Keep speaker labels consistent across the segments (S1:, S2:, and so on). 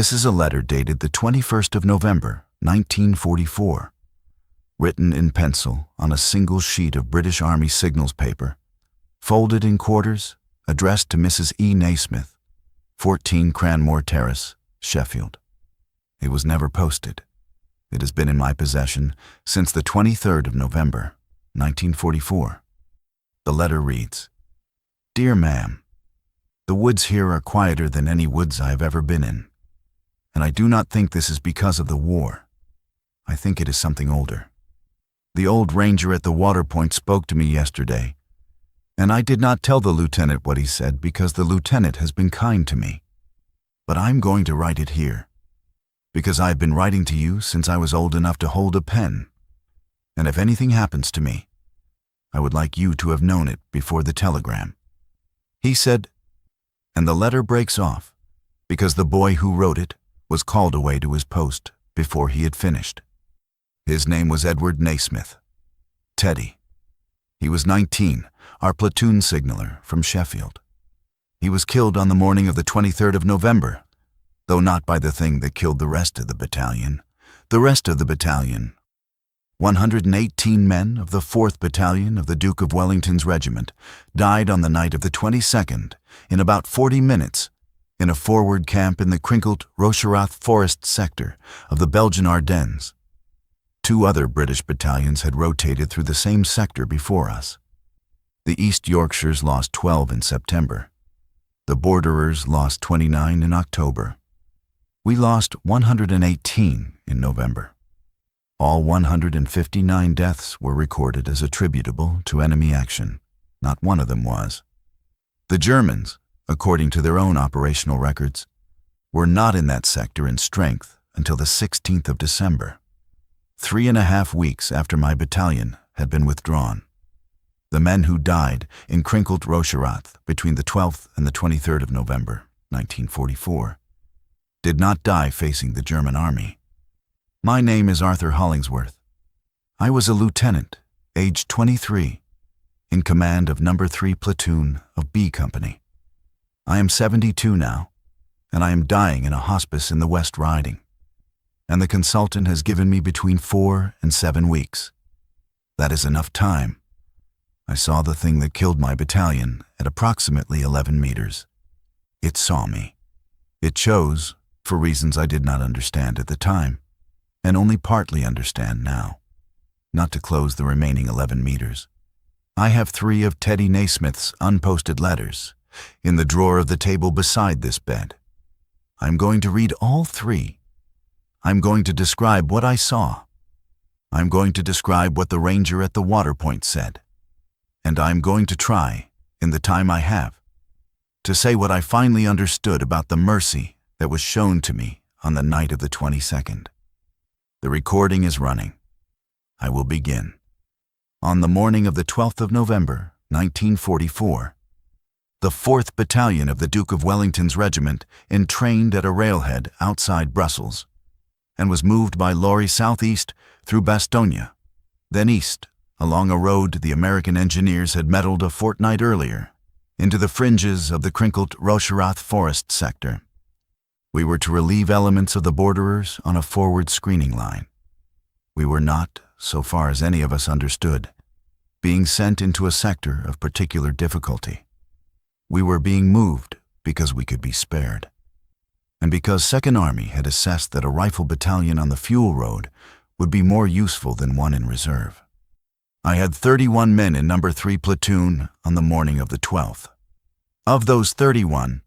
S1: This is a letter dated the 21st of November, 1944, written in pencil on a single sheet of British Army signals paper, folded in quarters, addressed to Mrs. E. Naismith, 14 Cranmore Terrace, Sheffield. It was never posted. It has been in my possession since the 23rd of November, 1944. The letter reads, "Dear Ma'am, the woods here are quieter than any woods I have ever been in, and I do not think this is because of the war. I think it is something older. The old ranger at the water point spoke to me yesterday, and I did not tell the lieutenant what he said because the lieutenant has been kind to me. But I'm going to write it here, because I have been writing to you since I was old enough to hold a pen, and if anything happens to me, I would like you to have known it before the telegram." He said, and the letter breaks off because the boy who wrote it was called away to his post before he had finished. His name was Edward Naismith. Teddy. He was 19, our platoon signaller from Sheffield. He was killed on the morning of the 23rd of November, though not by the thing that killed the rest of the battalion. The rest of the battalion, 118 men of the 4th Battalion of the Duke of Wellington's Regiment, died on the night of the 22nd in about 40 minutes in a forward camp in the Krinkelt-Rocherath forest sector of the Belgian Ardennes. 2 other British battalions had rotated through the same sector before us. The East Yorkshires lost 12 in September. The Borderers lost 29 in October. We lost 118 in November. All 159 deaths were recorded as attributable to enemy action. Not one of them was. The Germans, according to their own operational records, were not in that sector in strength until the 16th of December, 3.5 weeks after my battalion had been withdrawn. The men who died in Krinkelt-Rocherath between the 12th and the 23rd of November, 1944, did not die facing the German army. My name is Arthur Hollingsworth. I was a lieutenant, aged 23, in command of No. 3 Platoon of B Company. I am 72 now, and I am dying in a hospice in the West Riding, and the consultant has given me between 4 and 7 weeks. That is enough time. I saw the thing that killed my battalion at approximately 11 meters. It saw me. It chose, for reasons I did not understand at the time, and only partly understand now, not to close the remaining 11 meters. I have 3 of Teddy Naismith's unposted letters in the drawer of the table beside this bed. I'm going to read all 3. I'm going to describe what I saw. I'm going to describe what the ranger at the water point said. And I'm going to try, in the time I have, to say what I finally understood about the mercy that was shown to me on the night of the 22nd. The recording is running. I will begin. On the morning of the 12th of November, 1944, the 4th Battalion of the Duke of Wellington's Regiment entrained at a railhead outside Brussels and was moved by lorry southeast through Bastogne, then east along a road the American engineers had metalled a fortnight earlier into the fringes of the Krinkelt-Rocherath forest sector. We were to relieve elements of the Borderers on a forward screening line. We were not, so far as any of us understood, being sent into a sector of particular difficulty. We were being moved because we could be spared, and because 2nd Army had assessed that a rifle battalion on the fuel road would be more useful than one in reserve. I had 31 men in No. 3 Platoon on the morning of the 12th. Of those 31,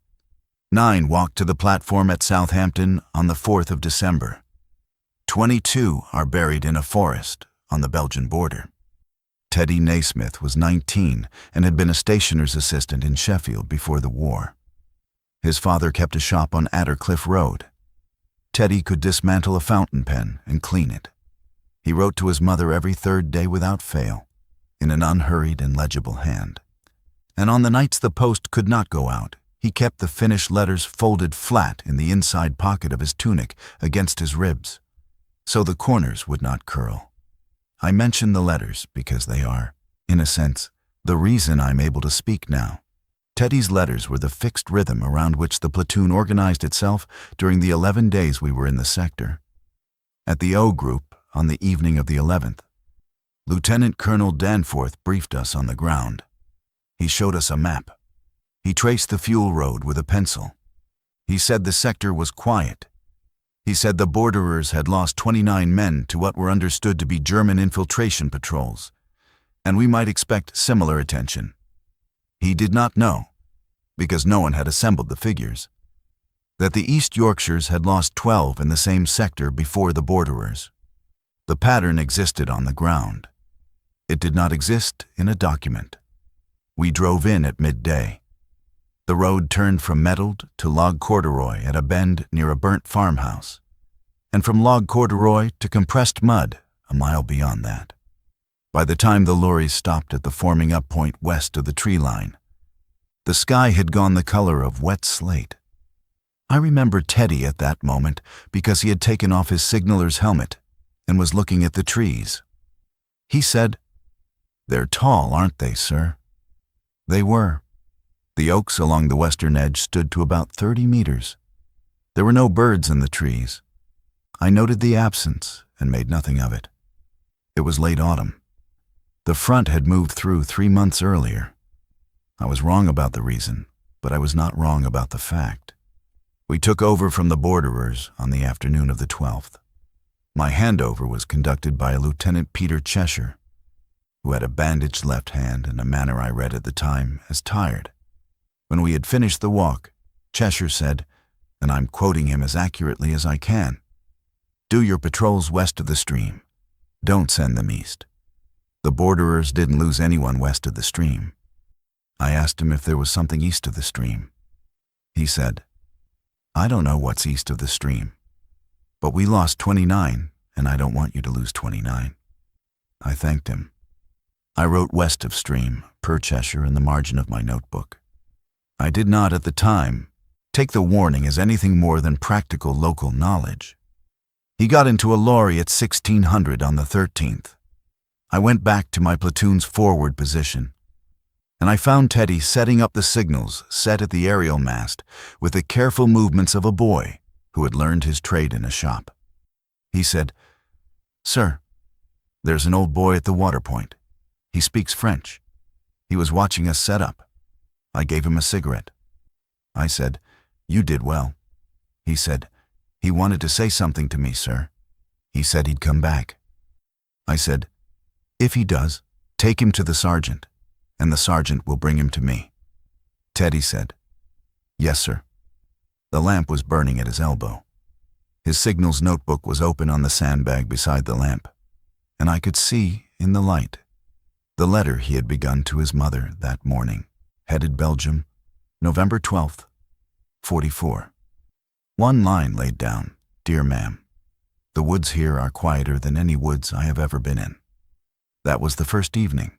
S1: 9 walked to the platform at Southampton on the 4th of December. 22 are buried in a forest on the Belgian border. Teddy Naismith was 19 and had been a stationer's assistant in Sheffield before the war. His father kept a shop on Addercliff Road. Teddy could dismantle a fountain pen and clean it. He wrote to his mother every 3rd day without fail, in an unhurried and legible hand. And on the nights the post could not go out, he kept the finished letters folded flat in the inside pocket of his tunic against his ribs, so the corners would not curl. I mention the letters because they are, in a sense, the reason I'm able to speak now. Teddy's letters were the fixed rhythm around which the platoon organized itself during the 11 days we were in the sector. At the O Group, on the evening of the 11th, Lieutenant Colonel Danforth briefed us on the ground. He showed us a map. He traced the fuel road with a pencil. He said the sector was quiet. He said the borderers had lost 29 men to what were understood to be German infiltration patrols, and we might expect similar attention. He did not know, because no one had assembled the figures, that the East Yorkshires had lost 12 in the same sector before the borderers. The pattern existed on the ground. It did not exist in a document. We drove in at midday. The road turned from metalled to log corduroy at a bend near a burnt farmhouse, and from log corduroy to compressed mud a mile beyond that. By the time the lorries stopped at the forming up point west of the tree line, the sky had gone the color of wet slate. I remember Teddy at that moment because he had taken off his signaler's helmet and was looking at the trees. He said, "They're tall, aren't they, sir?" They were. The oaks along the western edge stood to about 30 meters. There were no birds in the trees. I noted the absence and made nothing of it. It was late autumn. The front had moved through 3 months earlier. I was wrong about the reason, but I was not wrong about the fact. We took over from the borderers on the afternoon of the 12th. My handover was conducted by a Lieutenant Peter Cheshire, who had a bandaged left hand and a manner I read at the time as tired. When we had finished the walk, Cheshire said, and I'm quoting him as accurately as I can, "Do your patrols west of the stream. Don't send them east." The borderers didn't lose anyone west of the stream. I asked him if there was something east of the stream. He said, "I don't know what's east of the stream, but we lost 29, and I don't want you to lose 29. I thanked him. I wrote west of stream, per Cheshire, in the margin of my notebook. I did not, at the time, take the warning as anything more than practical local knowledge. He got into a lorry at 1600 on the 13th. I went back to my platoon's forward position, and I found Teddy setting up the signals set at the aerial mast with the careful movements of a boy who had learned his trade in a shop. He said, "Sir, there's an old boy at the water point. He speaks French. He was watching us set up. I gave him a cigarette. I said, 'You did well.' He said, 'He wanted to say something to me, sir. He said he'd come back.' I said, 'If he does, take him to the sergeant, and the sergeant will bring him to me.' Teddy said, 'Yes, sir.' The lamp was burning at his elbow. His signals notebook was open on the sandbag beside the lamp, and I could see, in the light, the letter he had begun to his mother that morning, headed Belgium, November 12th, 44. One line laid down, "Dear Ma'am, the woods here are quieter than any woods I have ever been in." That was the first evening.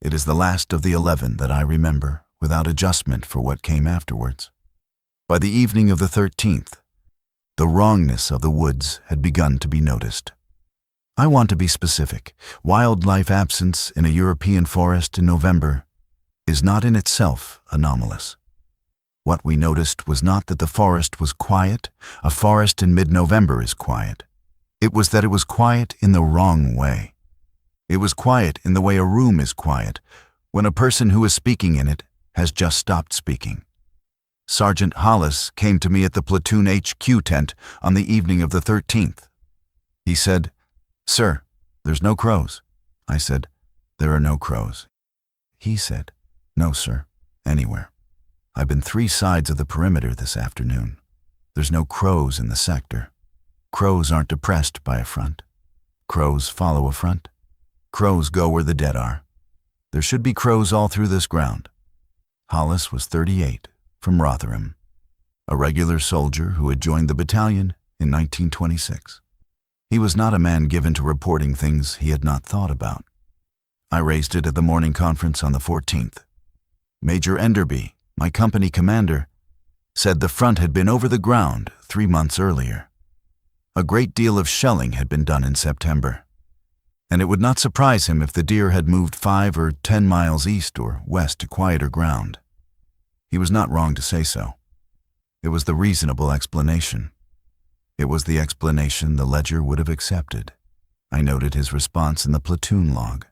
S1: It is the last of the 11 that I remember, without adjustment for what came afterwards. By the evening of the 13th, the wrongness of the woods had begun to be noticed. I want to be specific. Wildlife absence in a European forest in November is not in itself anomalous. What we noticed was not that the forest was quiet. A forest in mid-November is quiet. It was that it was quiet in the wrong way. It was quiet in the way a room is quiet when a person who is speaking in it has just stopped speaking. Sergeant Hollis came to me at the platoon HQ tent on the evening of the 13th. He said, "Sir, there's no crows." I said, "There are no crows." He said, "No, sir, anywhere. I've been 3 sides of the perimeter this afternoon. There's no crows in the sector. Crows aren't depressed by a front. Crows follow a front. Crows go where the dead are. There should be crows all through this ground." Hollis was 38, from Rotherham, a regular soldier who had joined the battalion in 1926. He was not a man given to reporting things he had not thought about. I raised it at the morning conference on the 14th. Major Enderby, my company commander, said the front had been over the ground 3 months earlier. A great deal of shelling had been done in September, and it would not surprise him if the deer had moved 5 or 10 miles east or west to quieter ground. He was not wrong to say so. It was the reasonable explanation. It was the explanation the ledger would have accepted. I noted his response in the platoon log.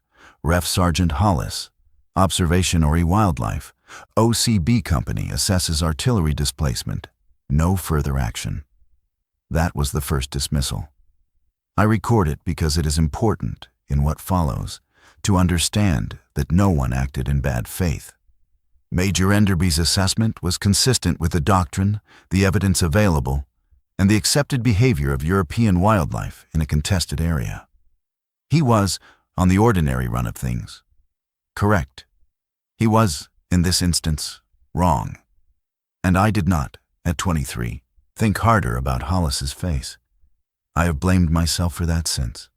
S1: Ref Sergeant Hollis, Observatory Wildlife, OCB Company assesses artillery displacement. No further action. That was the first dismissal. I record it because it is important, in what follows, to understand that no one acted in bad faith. Major Enderby's assessment was consistent with the doctrine, the evidence available, and the accepted behavior of European wildlife in a contested area. He was, on the ordinary run of things, correct. He was, in this instance, wrong. And I did not, at 23, think harder about Hollis's face. I have blamed myself for that since.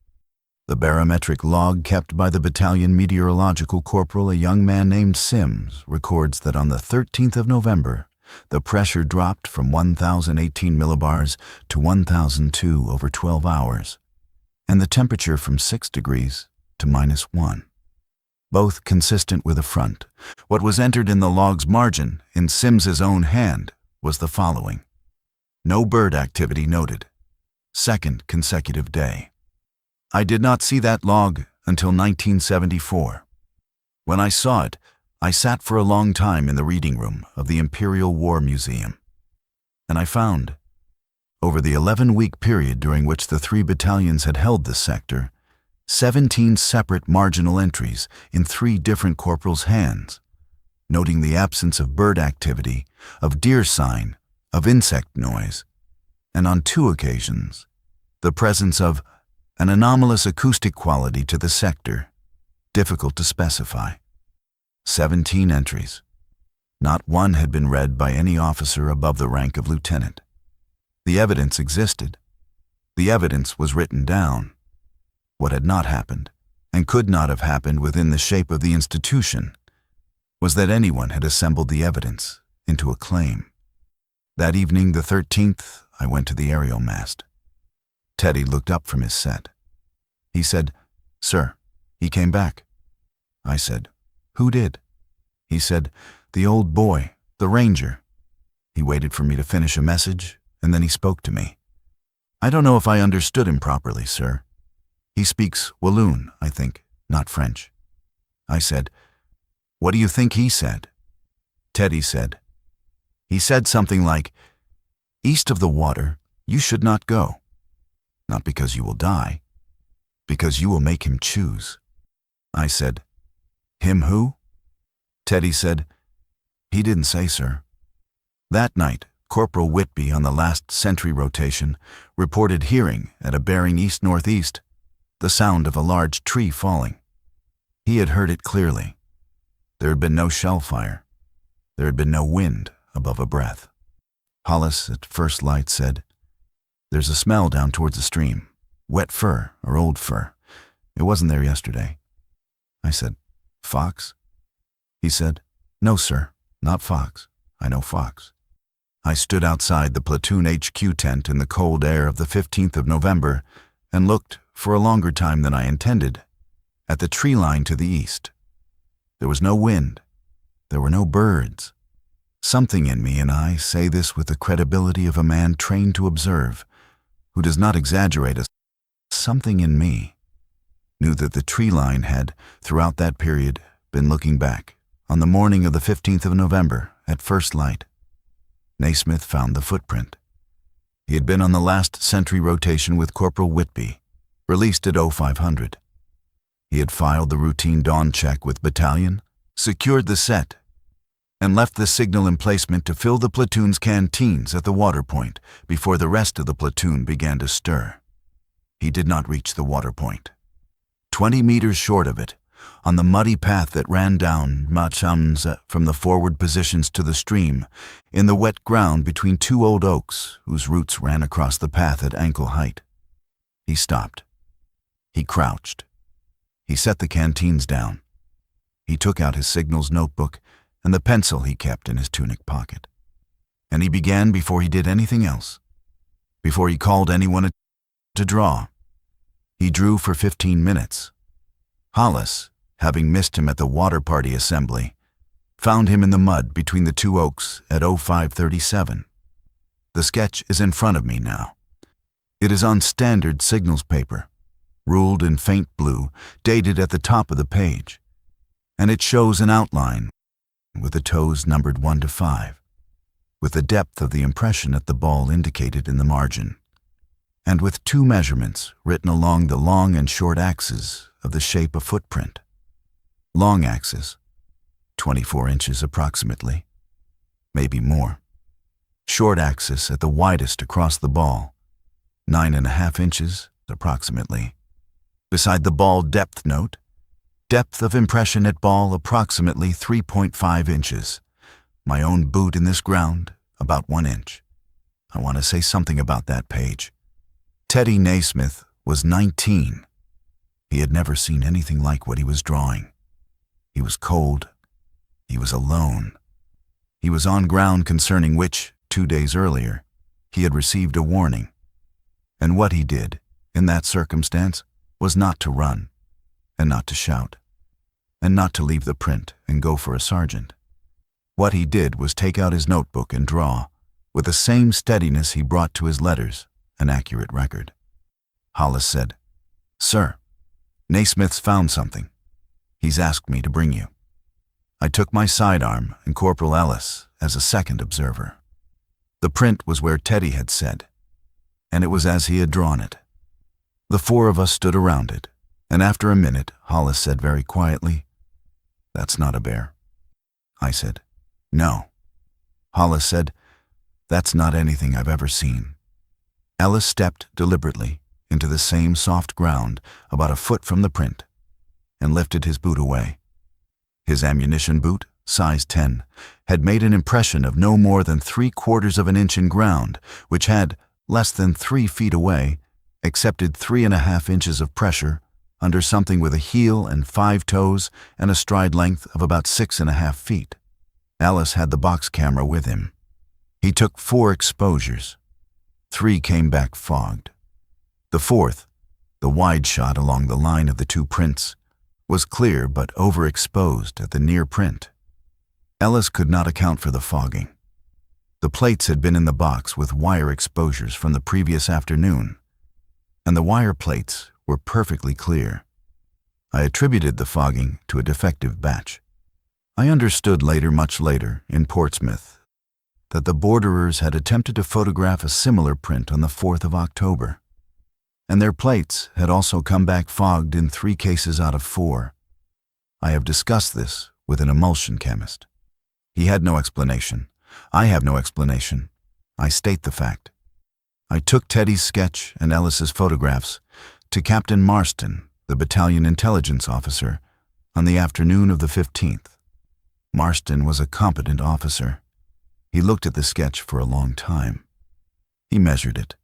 S1: The barometric log kept by the battalion meteorological corporal, a young man named Sims, records that on the 13th of November, the pressure dropped from 1,018 millibars to 1,002 over 12 hours, and the temperature from 6 degrees to -1. Both consistent with a front. What was entered in the log's margin, in Sims's own hand, was the following. No bird activity noted. Second consecutive day. I did not see that log until 1974. When I saw it, I sat for a long time in the reading room of the Imperial War Museum. And I found, over the 11-week period during which the 3 battalions had held this sector, 17 separate marginal entries in 3 different corporals' hands, noting the absence of bird activity, of deer sign, of insect noise, and on 2 occasions, the presence of an anomalous acoustic quality to the sector, difficult to specify. 17 entries. Not one had been read by any officer above the rank of lieutenant. The evidence existed. The evidence was written down. What had not happened, and could not have happened within the shape of the institution, was that anyone had assembled the evidence into a claim. That evening, the 13th, I went to the aerial mast. Teddy looked up from his set. He said, "Sir, he came back." I said, "Who did?" He said, "The old boy, the ranger." He waited for me to finish a message, and then he spoke to me. "I don't know if I understood him properly, sir. He speaks Walloon, I think, not French." I said, "What do you think he said?" Teddy said, "He said something like, 'East of the water, you should not go. Not because you will die, because you will make him choose.'" I said, "Him who?" Teddy said, "He didn't say, sir." That night, Corporal Whitby on the last sentry rotation reported hearing, at a bearing east-northeast, the sound of a large tree falling. He had heard it clearly. There had been no shellfire. There had been no wind above a breath. Hollis, at first light, said, "There's a smell down towards the stream. Wet fur or old fur. It wasn't there yesterday." I said, "Fox?" He said, "No, sir, not fox. I know fox." I stood outside the platoon HQ tent in the cold air of the 15th of November and looked, for a longer time than I intended, at the tree line to the east. There was no wind. There were no birds. Something in me, and I say this with the credibility of a man trained to observe, who does not exaggerate, something in me knew that the tree line had, throughout that period, been looking back, on the morning of the 15th of November, at first light. Naismith found the footprint. He had been on the last sentry rotation with Corporal Whitby, released at 0500. He had filed the routine dawn check with Battalion, secured the set, and left the signal emplacement to fill the platoon's canteens at the water point before the rest of the platoon began to stir. He did not reach the water point. 20 meters short of it, on the muddy path that ran down Machams from the forward positions to the stream, in the wet ground between 2 old oaks whose roots ran across the path at ankle height. He stopped. He crouched. He set the canteens down. He took out his signals notebook and the pencil he kept in his tunic pocket. And he began before he did anything else, before he called anyone to draw. He drew for 15 minutes. Hollis, having missed him at the water party assembly, Found him in the mud between the two oaks at 0537. The sketch is in front of me now. It is on standard signals paper, ruled in faint blue, dated at the top of the page, and it shows an outline with the toes numbered 1 to 5, with the depth of the impression at the ball indicated in the margin, and with 2 measurements written along the long and short axes of the shape of footprint. Long axis, 24 inches approximately, maybe more. Short axis at the widest across the ball, 9.5 inches approximately. Beside the ball depth note, depth of impression at ball approximately 3.5 inches. My own boot in this ground, about 1 inch. I want to say something about that page. Teddy Naismith was 19. He had never seen anything like what he was drawing. He was cold. He was alone. He was on ground concerning which, 2 days earlier, he had received a warning. And what he did, in that circumstance, was not to run, and not to shout, and not to leave the print and go for a sergeant. What he did was take out his notebook and draw, with the same steadiness he brought to his letters, an accurate record. Hollis said, "Sir, Naismith's found something. He's asked me to bring you." I took my sidearm and Corporal Ellis as a second observer. The print was where Teddy had said, and it was as he had drawn it. The 4 of us stood around it, and after a minute, Hollis said very quietly, "That's not a bear." I said, "No." Hollis said, "That's not anything I've ever seen." Ellis stepped deliberately into the same soft ground about a foot from the print and lifted his boot away. His ammunition boot, size 10, had made an impression of no more than 3/4 of an inch in ground, which had, less than 3 feet away, accepted 3.5 inches of pressure under something with a heel and 5 toes and a stride length of about 6.5 feet. Ellis had the box camera with him. He took 4 exposures. 3 came back fogged. The 4th, the wide shot along the line of the 2 prints, was clear but overexposed at the near print. Ellis could not account for the fogging. The plates had been in the box with wire exposures from the previous afternoon, and the wire plates were perfectly clear. I attributed the fogging to a defective batch. I understood later, much later, in Portsmouth, that the borderers had attempted to photograph a similar print on the 4th of October, and their plates had also come back fogged in 3 cases out of 4. I have discussed this with an emulsion chemist. He had no explanation. I have no explanation. I state the fact. I took Teddy's sketch and Ellis's photographs to Captain Marston, the battalion intelligence officer, on the afternoon of the 15th. Marston was a competent officer. He looked at the sketch for a long time. He measured it.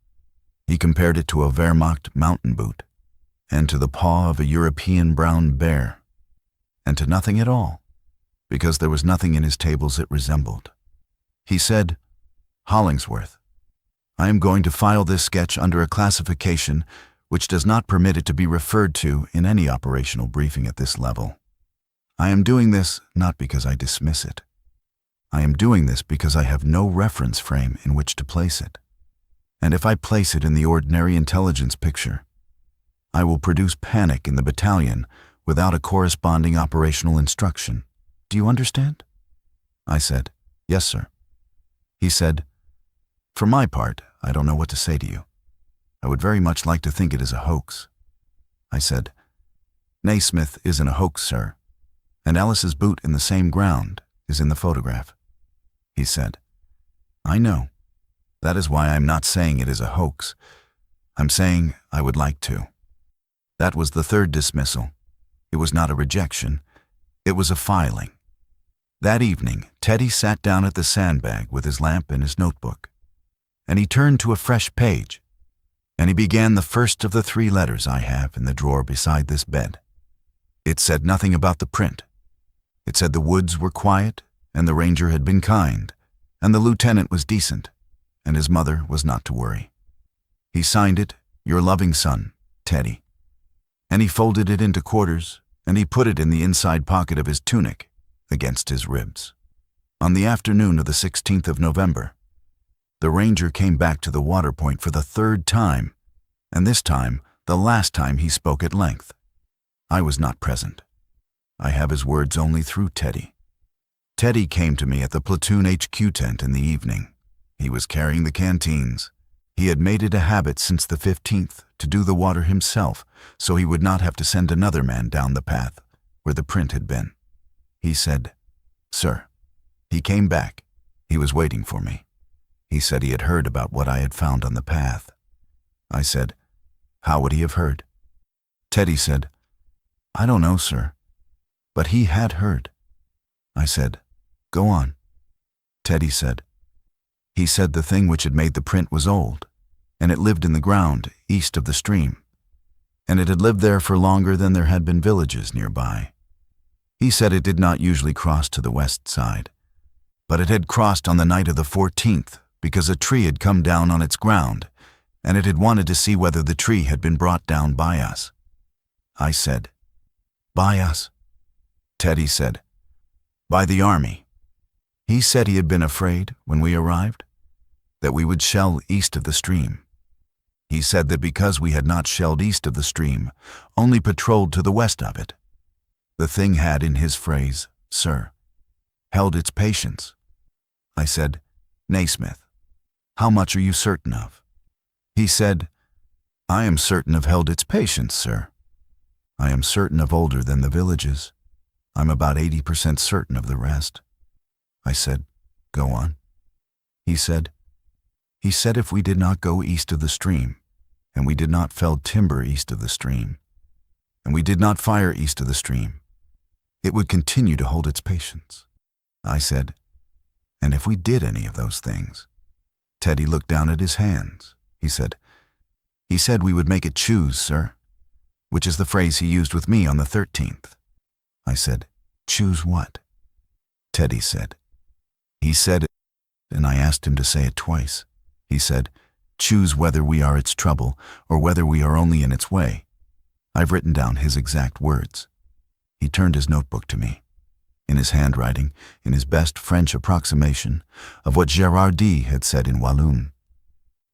S1: He compared it to a Wehrmacht mountain boot, and to the paw of a European brown bear, and to nothing at all, because there was nothing in his tables it resembled. He said, "Hollingsworth, I am going to file this sketch under a classification which does not permit it to be referred to in any operational briefing at this level. I am doing this not because I dismiss it. I am doing this because I have no reference frame in which to place it. And if I place it in the ordinary intelligence picture, I will produce panic in the battalion without a corresponding operational instruction. Do you understand?" I said, "Yes, sir." He said, "For my part, I don't know what to say to you. I would very much like to think it is a hoax." I said, "Naismith isn't a hoax, sir, and Ellis's boot in the same ground is in the photograph." He said, "I know. That is why I'm not saying it is a hoax. I'm saying I would like to." That was the 3rd dismissal. It was not a rejection. It was a filing. That evening, Teddy sat down at the sandbag with his lamp and his notebook, and he turned to a fresh page, and he began the first of the 3 letters I have in the drawer beside this bed. It said nothing about the print. It said the woods were quiet, and the ranger had been kind, and the lieutenant was decent, and his mother was not to worry. He signed it, "Your loving son, Teddy." And he folded it into quarters, and he put it in the inside pocket of his tunic, against his ribs. On the afternoon of the 16th of November, the ranger came back to the water point for the third time, and this time the last time he spoke at length. I was not present. I have his words only through Teddy. Teddy came to me at the platoon HQ tent in the evening. He was carrying the canteens. He had made it a habit since the 15th to do the water himself, so he would not have to send another man down the path where the print had been. He said, "Sir." He came back. He was waiting for me. He said he had heard about what I had found on the path. I said, "How would he have heard?" Teddy said, "I don't know, sir." But he had heard. I said, "Go on." Teddy said, "He said the thing which had made the print was old, and it lived in the ground east of the stream, and it had lived there for longer than there had been villages nearby. He said it did not usually cross to the west side, but it had crossed on the night of the 14th because a tree had come down on its ground, and it had wanted to see whether the tree had been brought down by us." I said, "By us?" Teddy said, "By the army. He said he had been afraid, when we arrived, that we would shell east of the stream. He said that because we had not shelled east of the stream, only patrolled to the west of it, the thing had, in his phrase, sir, held its patience." I said, "Naismith, how much are you certain of?" He said, "I am certain of held its patience, sir. I am certain of older than the villages. I'm about 80% certain of the rest." I said, "Go on." He said if we did not go east of the stream, and we did not fell timber east of the stream, and we did not fire east of the stream, it would continue to hold its patience." I said, "And if we did any of those things?" Teddy looked down at his hands. He said we would make it choose, sir, which is the phrase he used with me on the 13th. I said, "Choose what?" Teddy said, "He said it, and I asked him to say it twice. He said, 'Choose whether we are its trouble or whether we are only in its way.' I've written down his exact words." He turned his notebook to me. In his handwriting, in his best French approximation of what Gérardi had said in Walloon,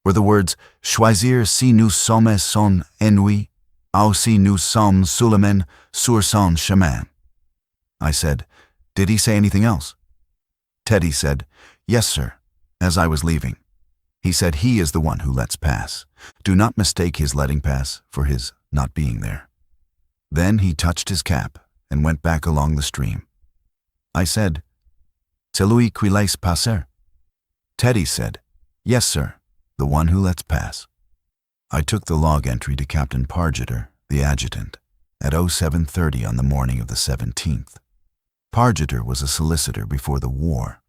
S1: were the words, "Choisir si nous sommes son ennui, ou si nous sommes seulement sur son chemin." I said, "Did he say anything else?" Teddy said, "Yes, sir, as I was leaving. He said he is the one who lets pass. Do not mistake his letting pass for his not being there." Then he touched his cap and went back along the stream. I said, "Celui qui laisse passer?" Teddy said, "Yes, sir, the one who lets pass." I took the log entry to Captain Pargeter, the adjutant, at 07:30 on the morning of the 17th. Pargeter was a solicitor before the war.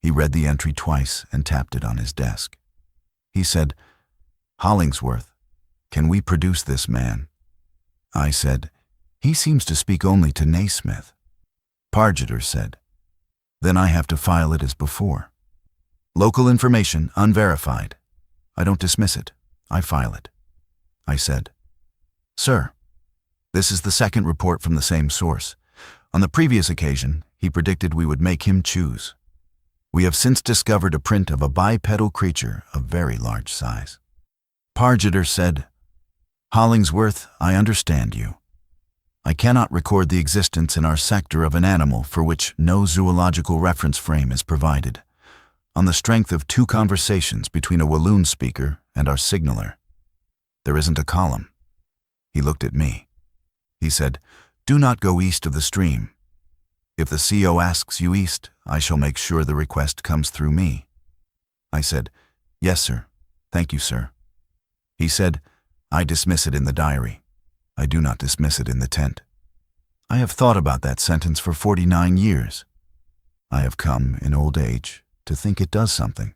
S1: He read the entry twice and tapped it on his desk. He said, "Hollingsworth, can we produce this man?" I said, "He seems to speak only to Naismith." Pargeter said, "Then I have to file it as before. Local information, unverified. I don't dismiss it. I file it." I said, "Sir, this is the second report from the same source. On the previous occasion, he predicted we would make him choose. We have since discovered a print of a bipedal creature of very large size." Pargeter said, "Hollingsworth, I understand you. I cannot record the existence in our sector of an animal for which no zoological reference frame is provided, on the strength of 2 conversations between a Walloon speaker and our signaller. There isn't a column." He looked at me. He said, "Do not go east of the stream. If the CO asks you east, I shall make sure the request comes through me." I said, "Yes, sir. Thank you, sir." He said, "I dismiss it in the diary. I do not dismiss it in the tent." I have thought about that sentence for 49 years. I have come, in old age, to think it does something.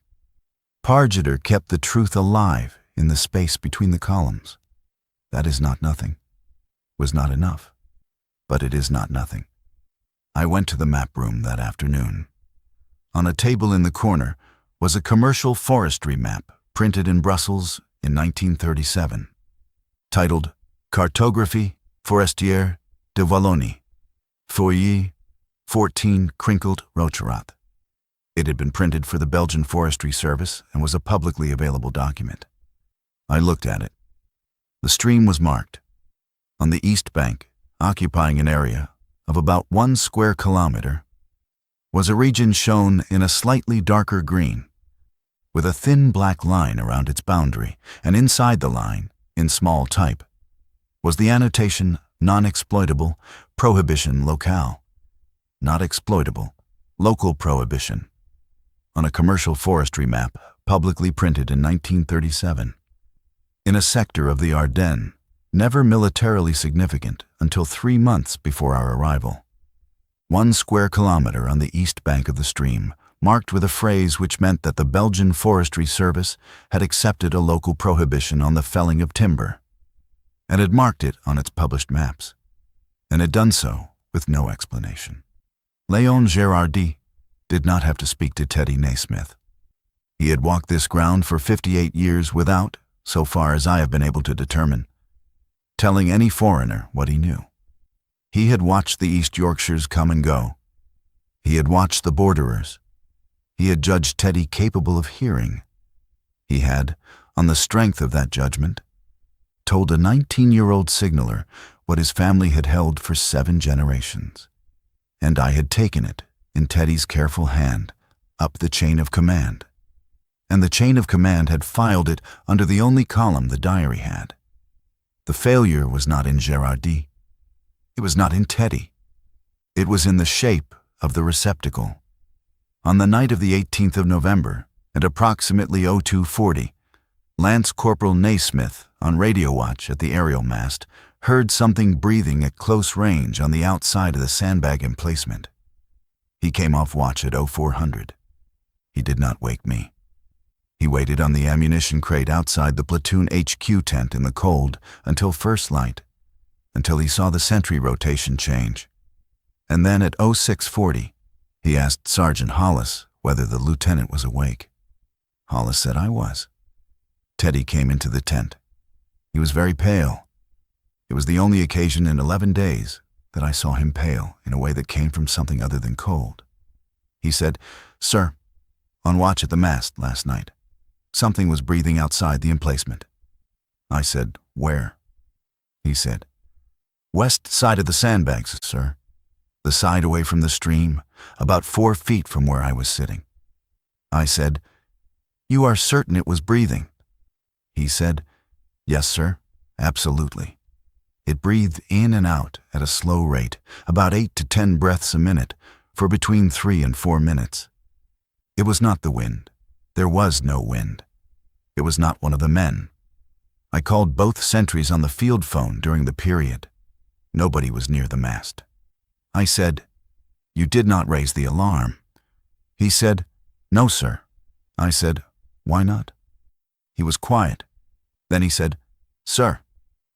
S1: Pargeter kept the truth alive in the space between the columns. That is not nothing. Was not enough. But it is not nothing. I went to the map room that afternoon. On a table in the corner was a commercial forestry map printed in Brussels in 1937, titled Cartographie forestière de Wallonie, Feuillet 14 Krinkelt-Rocherath. It had been printed for the Belgian Forestry Service and was a publicly available document. I looked at it. The stream was marked. On the east bank, occupying an area of about 1 square kilometer, was a region shown in a slightly darker green, with a thin black line around its boundary, and inside the line, in small type, was the annotation non-exploitable prohibition locale. Not exploitable, local prohibition, on a commercial forestry map publicly printed in 1937, in a sector of the Ardennes, never militarily significant until 3 months before our arrival. 1 square kilometer on the east bank of the stream, marked with a phrase which meant that the Belgian Forestry Service had accepted a local prohibition on the felling of timber, and had marked it on its published maps, and had done so with no explanation. Léon Gérardi did not have to speak to Teddy Naismith. He had walked this ground for 58 years without, so far as I have been able to determine, telling any foreigner what he knew. He had watched the East Yorkshires come and go. He had watched the borderers. He had judged Teddy capable of hearing. He had, on the strength of that judgment, told a 19-year-old signaller what his family had held for 7 generations. And I had taken it, in Teddy's careful hand, up the chain of command. And the chain of command had filed it under the only column the diary had. The failure was not in Gérardi. It was not in Teddy. It was in the shape of the receptacle. On the night of the 18th of November, at approximately 02:40, Lance Corporal Naismith, on radio watch at the aerial mast, heard something breathing at close range on the outside of the sandbag emplacement. He came off watch at 0400. He did not wake me. He waited on the ammunition crate outside the platoon HQ tent in the cold until first light, until he saw the sentry rotation change. And then at 0640, he asked Sergeant Hollis whether the lieutenant was awake. Hollis said I was. Teddy came into the tent. He was very pale. It was the only occasion in 11 days that I saw him pale in a way that came from something other than cold. He said, "Sir, on watch at the mast last night. Something was breathing outside the emplacement." I said, "Where?" He said, "West side of the sandbags, sir. The side away from the stream, about 4 feet from where I was sitting." I said, "You are certain it was breathing?" He said, "Yes, sir, absolutely. It breathed in and out at a slow rate, about 8 to 10 breaths a minute, for between 3 and 4 minutes. It was not the wind. There was no wind. It was not one of the men. I called both sentries on the field phone during the period. Nobody was near the mast. I said, "You did not raise the alarm." He said, "No, sir." I said, "Why not?" He was quiet. Then he said, "Sir,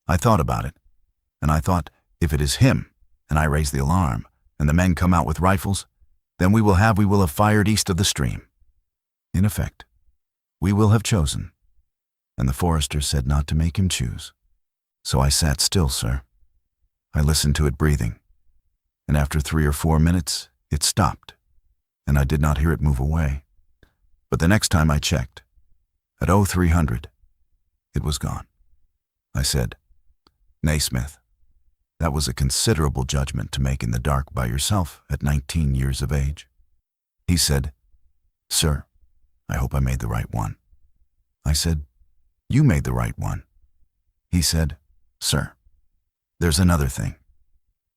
S1: I thought about it, and I thought, if it is him, and I raise the alarm, and the men come out with rifles, then we will have fired east of the stream. In effect, we will have chosen." And the forester said not to make him choose. So I sat still, sir. I listened to it breathing, and after 3 or 4 minutes, it stopped, and I did not hear it move away. But the next time I checked, at 0300, it was gone. I said, "Naismith, that was a considerable judgment to make in the dark by yourself at 19 years of age." He said, "Sir, I hope I made the right one." I said, "You made the right one." He said, "Sir, there's another thing.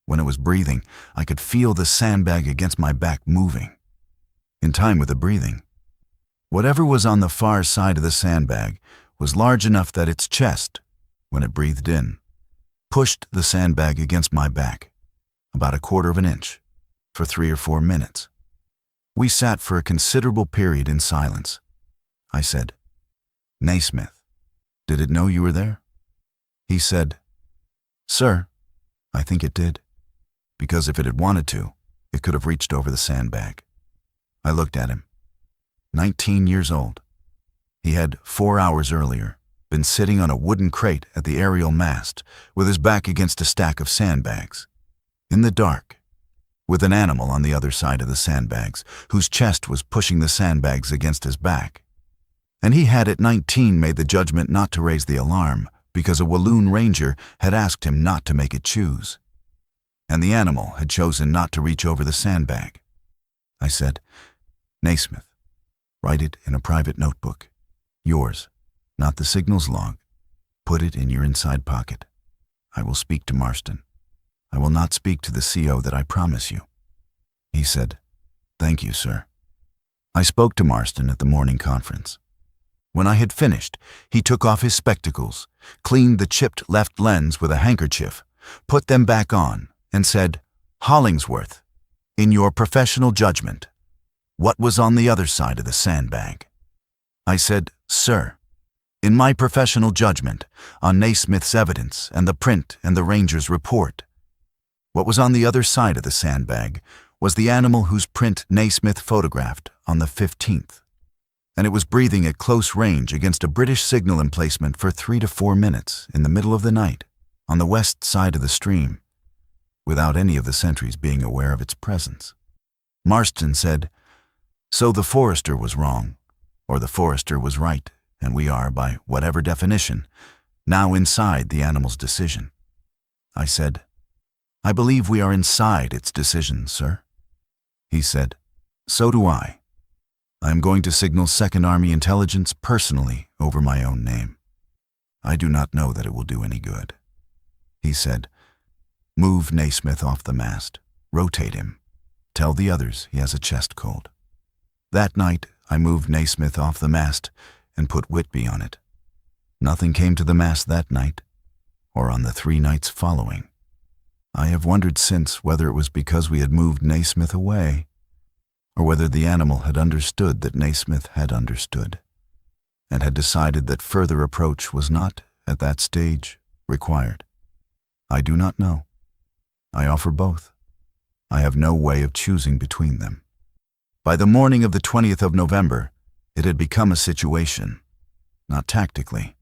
S1: When it was breathing, I could feel the sandbag against my back moving. In time with the breathing. Whatever was on the far side of the sandbag was large enough that its chest, when it breathed in, pushed the sandbag against my back, about 1/4 of an inch, for 3 or 4 minutes. We sat for a considerable period in silence. I said, "Naismith, did it know you were there?" He said, "Sir, I think it did, because if it had wanted to, it could have reached over the sandbag." I looked at him. 19 years old. He had 4 hours earlier been sitting on a wooden crate at the aerial mast with his back against a stack of sandbags, in the dark, with an animal on the other side of the sandbags, whose chest was pushing the sandbags against his back. And he had at 19 made the judgment not to raise the alarm because a Walloon ranger had asked him not to make it choose. And the animal had chosen not to reach over the sandbag. I said, "Naismith, write it in a private notebook. Yours, not the signal's log. Put it in your inside pocket. I will speak to Marston. I will not speak to the CO, that I promise you." He said, "Thank you, sir." I spoke to Marston at the morning conference. When I had finished, he took off his spectacles, cleaned the chipped left lens with a handkerchief, put them back on, and said, "Hollingsworth, in your professional judgment, what was on the other side of the sandbag?" I said, "Sir, in my professional judgment, on Naismith's evidence and the print and the ranger's report, what was on the other side of the sandbag was the animal whose print Naismith photographed on the 15th. And it was breathing at close range against a British signal emplacement for 3 to 4 minutes in the middle of the night on the west side of the stream, without any of the sentries being aware of its presence." Marston said, "So the forester was wrong, or the forester was right, and we are, by whatever definition, now inside the animal's decision." I said, "I believe we are inside its decision, sir." He said, "So do I. I am going to signal Second Army Intelligence personally over my own name. I do not know that it will do any good." He said, "Move Naismith off the mast. Rotate him. Tell the others he has a chest cold." That night, I moved Naismith off the mast and put Whitby on it. Nothing came to the mast that night, or on the 3 nights following. I have wondered since whether it was because we had moved Naismith away, or whether the animal had understood that Naismith had understood, and had decided that further approach was not, at that stage, required. I do not know. I offer both. I have no way of choosing between them. By the morning of the 20th of November, it had become a situation, not tactically.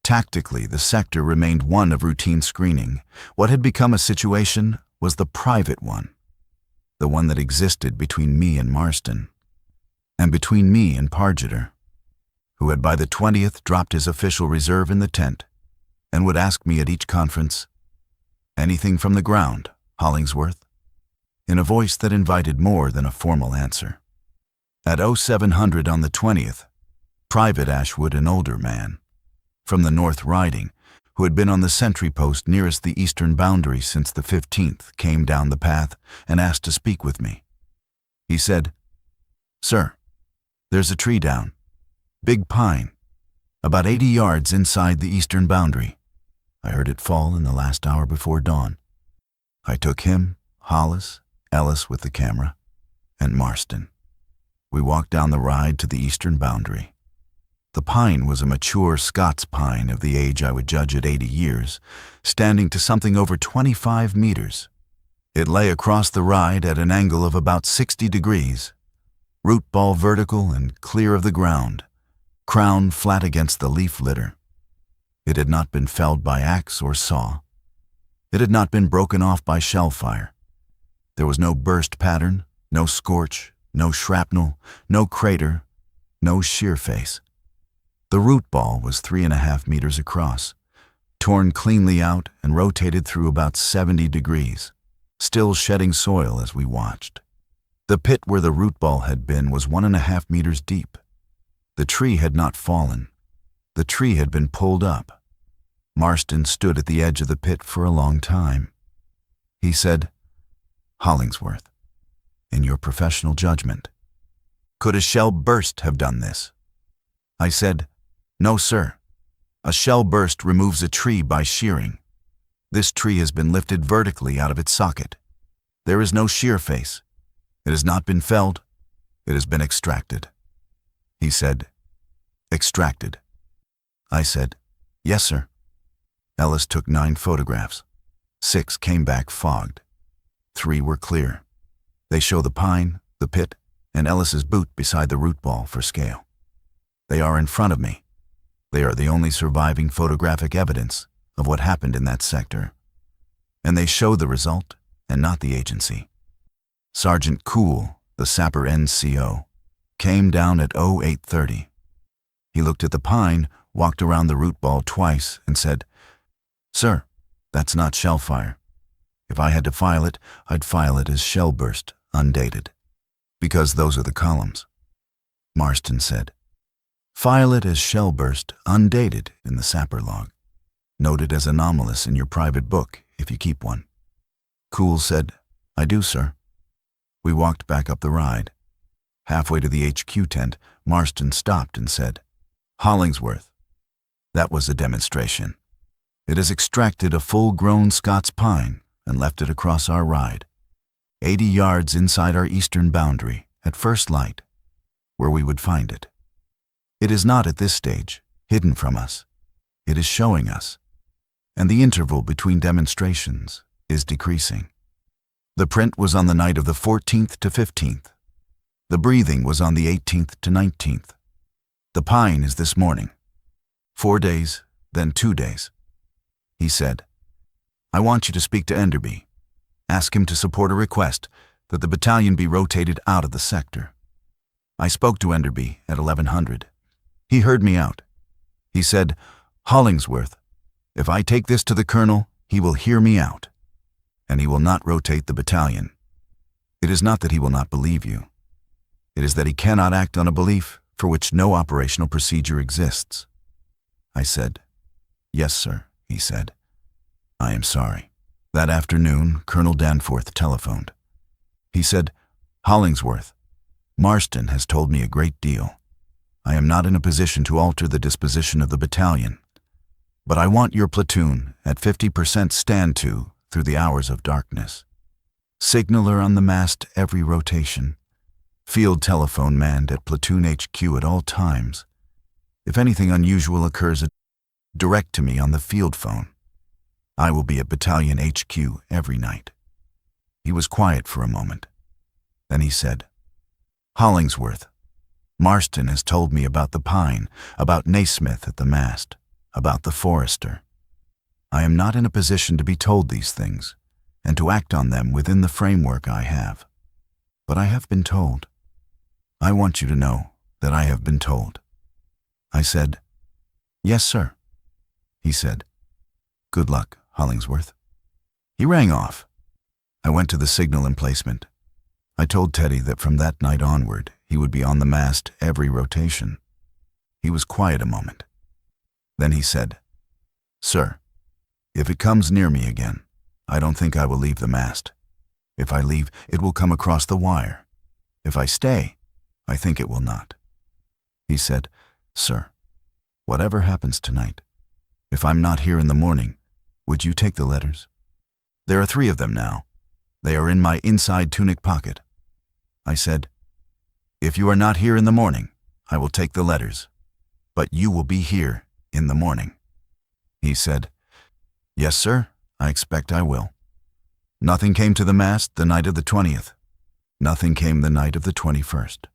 S1: Tactically, the sector remained one of routine screening. What had become a situation was the private one, the one that existed between me and Marston, and between me and Pargeter, who had by the 20th dropped his official reserve in the tent and would ask me at each conference, "Anything from the ground, Hollingsworth?" in a voice that invited more than a formal answer. At 0700 on the 20th, Private Ashwood, an older man, from the North Riding, who had been on the sentry post nearest the eastern boundary since the 15th, came down the path and asked to speak with me. He said, "Sir, there's a tree down, big pine, about 80 yards inside the eastern boundary. I heard it fall in the last hour before dawn." I took him, Hollis, Ellis with the camera, and Marston. We walked down the ride to the eastern boundary. The pine was a mature Scots pine of the age I would judge at 80 years, standing to something over 25 meters. It lay across the ride at an angle of about 60 degrees, root ball vertical and clear of the ground, crown flat against the leaf litter. It had not been felled by axe or saw. It had not been broken off by shellfire. There was no burst pattern, no scorch, no shrapnel, no crater, no shear face. The root ball was 3.5 meters across, torn cleanly out and rotated through about 70 degrees, still shedding soil as we watched. The pit where the root ball had been was 1.5 meters deep. The tree had not fallen. The tree had been pulled up. Marston stood at the edge of the pit for a long time. He said, "Hollingsworth, in your professional judgment, could a shell burst have done this?" I said, "No, sir. A shell burst removes a tree by shearing. This tree has been lifted vertically out of its socket. There is no shear face. It has not been felled. It has been extracted." He said, "Extracted?" I said, "Yes, sir." Ellis took 9 photographs. 6 came back fogged. 3 were clear. They show the pine, the pit, and Ellis's boot beside the root ball for scale. They are in front of me. They are the only surviving photographic evidence of what happened in that sector. And they show the result and not the agency. Sergeant Cool, the sapper NCO, came down at 0830. He looked at the pine, walked around the root ball twice, and said, "Sir, that's not shellfire. If I had to file it, I'd file it as shellburst, undated, because those are the columns." Marston said, "File it as shellburst, undated in the sapper log. Note it as anomalous in your private book, if you keep one." Cool said, "I do, sir." We walked back up the ride. Halfway to the HQ tent, Marston stopped and said, "Hollingsworth, that was a demonstration. It has extracted a full-grown Scots pine and left it across our ride, 80 yards inside our eastern boundary, at first light, where we would find it. It is not at this stage hidden from us. It is showing us, and the interval between demonstrations is decreasing. The print was on the night of the 14th to 15th. The breathing was on the 18th to 19th. The pine is this morning. 4 days, then 2 days." He said, "I want you to speak to Enderby. Ask him to support a request that the battalion be rotated out of the sector." I spoke to Enderby at 1100. He heard me out. He said, "Hollingsworth, if I take this to the colonel, he will hear me out, and he will not rotate the battalion. It is not that he will not believe you. It is that he cannot act on a belief for which no operational procedure exists." I said, "Yes, sir," he said. "I am sorry." That afternoon, Colonel Danforth telephoned. He said, "Hollingsworth, Marston has told me a great deal. I am not in a position to alter the disposition of the battalion, but I want your platoon at 50% stand to through the hours of darkness. Signaler on the mast every rotation. Field telephone manned at platoon HQ at all times. If anything unusual occurs, direct to me on the field phone. I will be at battalion HQ every night." He was quiet for a moment. Then he said, "Hollingsworth, Marston has told me about the pine, about Naismith at the mast, about the forester. I am not in a position to be told these things, and to act on them within the framework I have. But I have been told. I want you to know that I have been told." I said, "Yes, sir." He said, "Good luck, Hollingsworth." He rang off. I went to the signal emplacement. I told Teddy that from that night onward, he would be on the mast every rotation. He was quiet a moment. Then he said, "Sir, if it comes near me again, I don't think I will leave the mast. If I leave, it will come across the wire. If I stay, I think it will not." He said, "Sir, whatever happens tonight, if I'm not here in the morning, would you take the letters? There are 3 of them now. They are in my inside tunic pocket." I said, "If you are not here in the morning, I will take the letters, but you will be here in the morning." He said, "Yes, sir, I expect I will." Nothing came to the mast the night of the 20th. Nothing came the night of the 21st.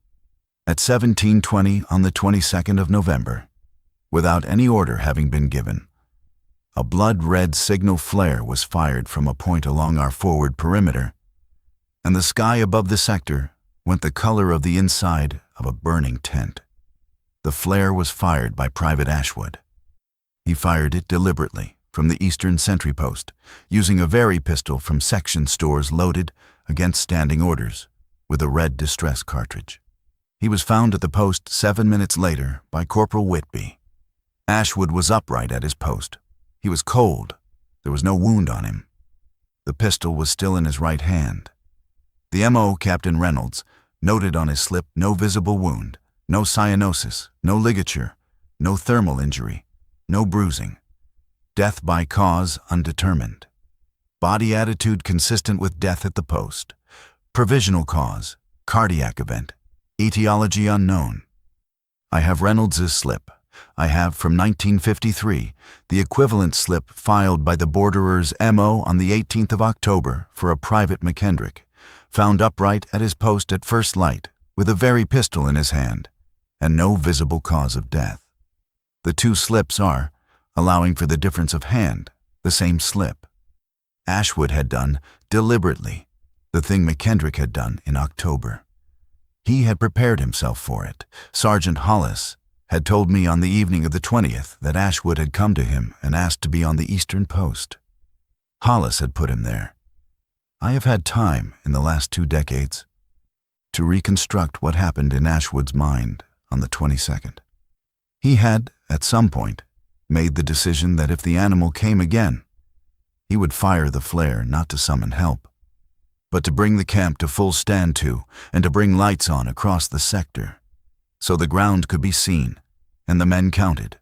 S1: At 17:20 on the 22nd of November, without any order having been given, a blood-red signal flare was fired from a point along our forward perimeter, and the sky above the sector went the color of the inside of a burning tent. The flare was fired by Private Ashwood. He fired it deliberately from the eastern sentry post, using a Very pistol from section stores loaded against standing orders with a red distress cartridge. He was found at the post 7 minutes later by Corporal Whitby. Ashwood was upright at his post. He was cold. There was no wound on him. The pistol was still in his right hand. The M.O., Captain Reynolds, noted on his slip no visible wound, no cyanosis, no ligature, no thermal injury, no bruising. Death by cause undetermined. Body attitude consistent with death at the post. Provisional cause, cardiac event. Etiology unknown. I have Reynolds's slip. I have, from 1953, the equivalent slip filed by the borderer's M.O. on the 18th of October for a Private McKendrick, found upright at his post at first light, with a Very pistol in his hand, and no visible cause of death. The 2 slips are, allowing for the difference of hand, the same slip. Ashwood had done, deliberately, the the thing McKendrick had done in October. He had prepared himself for it. Sergeant Hollis had told me on the evening of the 20th that Ashwood had come to him and asked to be on the eastern post. Hollis had put him there. I have had time in the last 2 decades to reconstruct what happened in Ashwood's mind on the 22nd. He had, at some point, made the decision that if the animal came again, he would fire the flare not to summon help, but to bring the camp to full stand to and to bring lights on across the sector, so the ground could be seen and the men counted.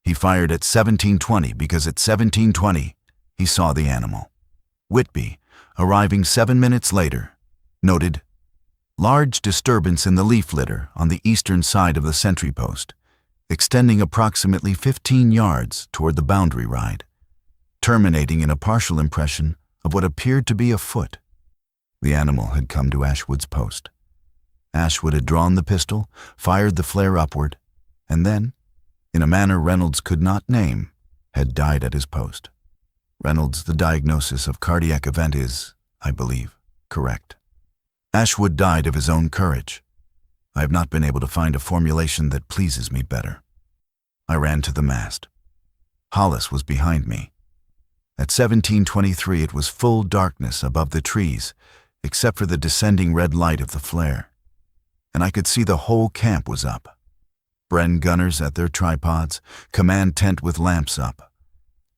S1: He fired at 17:20 because at 17:20 he saw the animal. Whitby, arriving 7 minutes later, noted, "Large disturbance in the leaf litter on the eastern side of the sentry post, extending approximately 15 yards toward the boundary ride, terminating in a partial impression of what appeared to be a foot." The animal had come to Ashwood's post. Ashwood had drawn the pistol, fired the flare upward, and then, in a manner Reynolds could not name, had died at his post. Reynolds, the diagnosis of cardiac event is, I believe, correct. Ashwood died of his own courage. I have not been able to find a formulation that pleases me better. I ran to the mast. Hollis was behind me. At 17:23 it was full darkness above the trees, except for the descending red light of the flare, and I could see the whole camp was up. Bren gunners at their tripods, command tent with lamps up,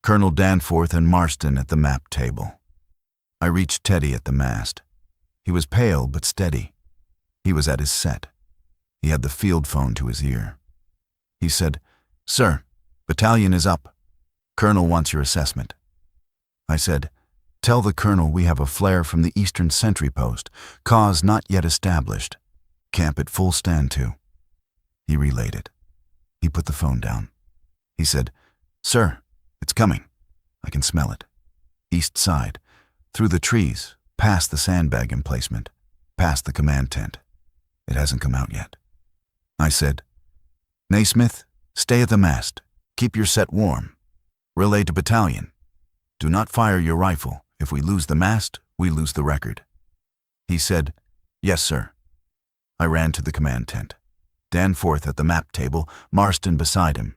S1: Colonel Danforth and Marston at the map table. I reached Teddy at the mast. He was pale but steady. He was at his set. He had the field phone to his ear. He said, "Sir, battalion is up. Colonel wants your assessment." I said, "Tell the colonel we have a flare from the eastern sentry post, cause not yet established. Camp at full stand to." He relayed it. He put the phone down. He said, "Sir, it's coming. I can smell it. East side, through the trees, past the sandbag emplacement, past the command tent. It hasn't come out yet." I said, "Naismith, stay at the mast. Keep your set warm. Relay to battalion. Do not fire your rifle. If we lose the mast, we lose the record." He said, "Yes, sir." I ran to the command tent. Danforth at the map table, Marston beside him.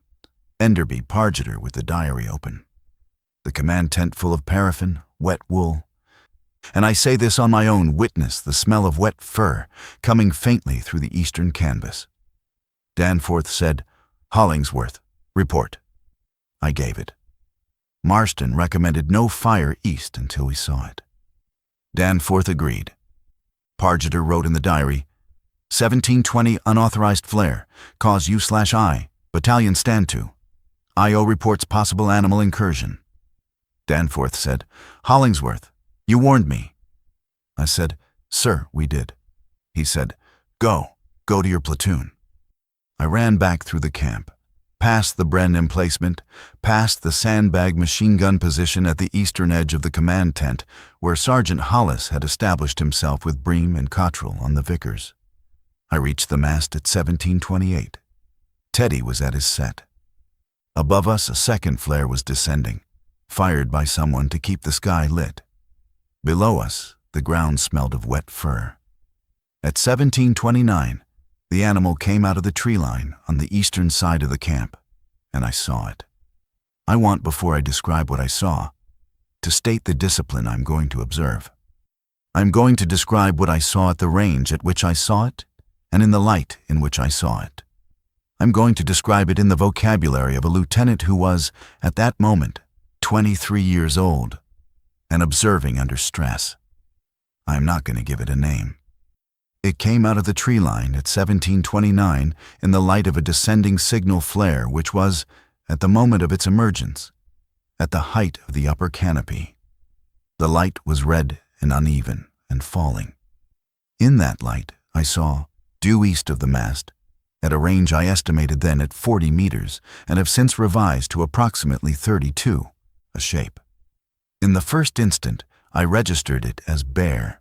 S1: Enderby, Pargeter with the diary open. The command tent full of paraffin, wet wool. And I say this on my own witness, the smell of wet fur coming faintly through the eastern canvas. Danforth said, "Hollingsworth, report." I gave it. Marston recommended no fire east until we saw it. Danforth agreed. Pargeter wrote in the diary, 17:20 unauthorized flare, cause U/I, battalion stand to. IO reports possible animal incursion. Danforth said, "Hollingsworth, you warned me." I said, "Sir, we did." He said, Go to your platoon." I ran back through the camp, past the Bren emplacement, past the sandbag machine gun position at the eastern edge of the command tent, where Sergeant Hollis had established himself with Bream and Cottrell on the Vickers. I reached the mast at 17:28. Teddy was at his set. Above us, a second flare was descending, fired by someone to keep the sky lit. Below us, the ground smelled of wet fur. At 17:29, the animal came out of the tree line on the eastern side of the camp, and I saw it. I want, before I describe what I saw, to state the discipline I'm going to observe. I'm going to describe what I saw at the range at which I saw it, and in the light in which I saw it. I'm going to describe it in the vocabulary of a lieutenant who was, at that moment, 23 years old, and observing under stress. I'm not going to give it a name. It came out of the tree line at 17:29 in the light of a descending signal flare which was, at the moment of its emergence, at the height of the upper canopy. The light was red and uneven and falling. In that light, I saw, due east of the mast, at a range I estimated then at 40 meters and have since revised to approximately 32, a shape. In the first instant, I registered it as bear.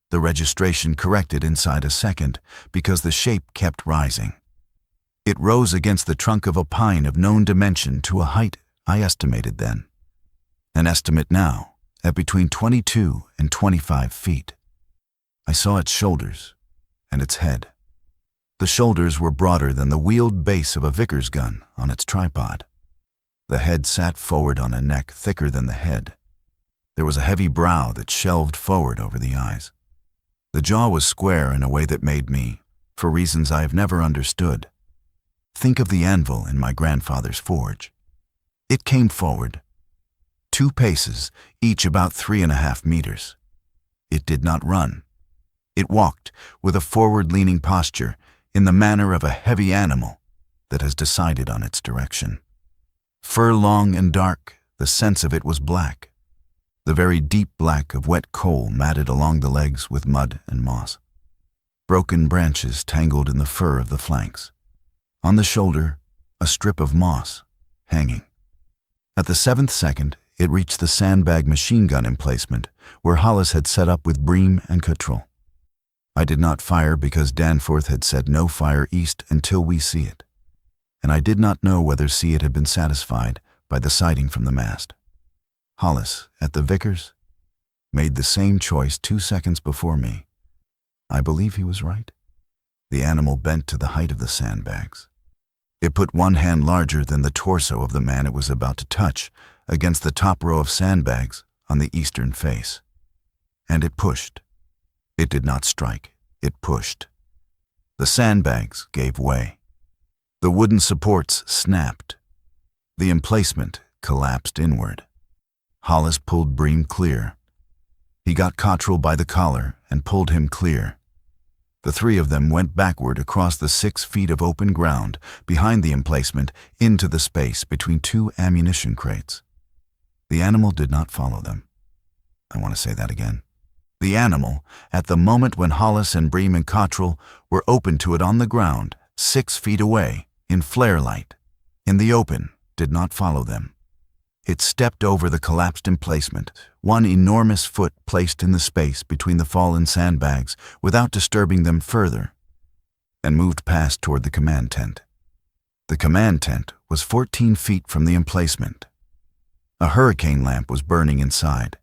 S1: The registration corrected inside a second because the shape kept rising. It rose against the trunk of a pine of known dimension to a height I estimated then. An estimate now, at between 22 and 25 feet. I saw its shoulders and its head. The shoulders were broader than the wheeled base of a Vickers gun on its tripod. The head sat forward on a neck thicker than the head. There was a heavy brow that shelved forward over the eyes. The jaw was square in a way that made me, for reasons I have never understood, think of the anvil in my grandfather's forge. It came forward, 2 paces, each about 3.5 meters. It did not run. It walked with a forward-leaning posture in the manner of a heavy animal that has decided on its direction. Fur long and dark, the sense of it was black, the very deep black of wet coal matted along the legs with mud and moss. Broken branches tangled in the fur of the flanks. On the shoulder, a strip of moss, hanging. At the 7th second, it reached the sandbag machine gun emplacement where Hollis had set up with Bream and Cottrell. I did not fire because Danforth had said no fire east until we see it, and I did not know whether see it had been satisfied by the sighting from the mast. Hollis, at the Vickers, made the same choice 2 seconds before me. I believe he was right. The animal bent to the height of the sandbags. It put one hand larger than the torso of the man it was about to touch against the top row of sandbags on the eastern face. And it pushed. It did not strike. It pushed. The sandbags gave way. The wooden supports snapped. The emplacement collapsed inward. Hollis pulled Bream clear. He got Cottrell by the collar and pulled him clear. The 3 of them went backward across the 6 feet of open ground behind the emplacement into the space between 2 ammunition crates. The animal did not follow them. I want to say that again. The animal, at the moment when Hollis and Bream and Cottrell were open to it on the ground, 6 feet away, in flare light, in the open, did not follow them. It stepped over the collapsed emplacement, one enormous foot placed in the space between the fallen sandbags without disturbing them further, and moved past toward the command tent. The command tent was 14 feet from the emplacement. A hurricane lamp was burning inside.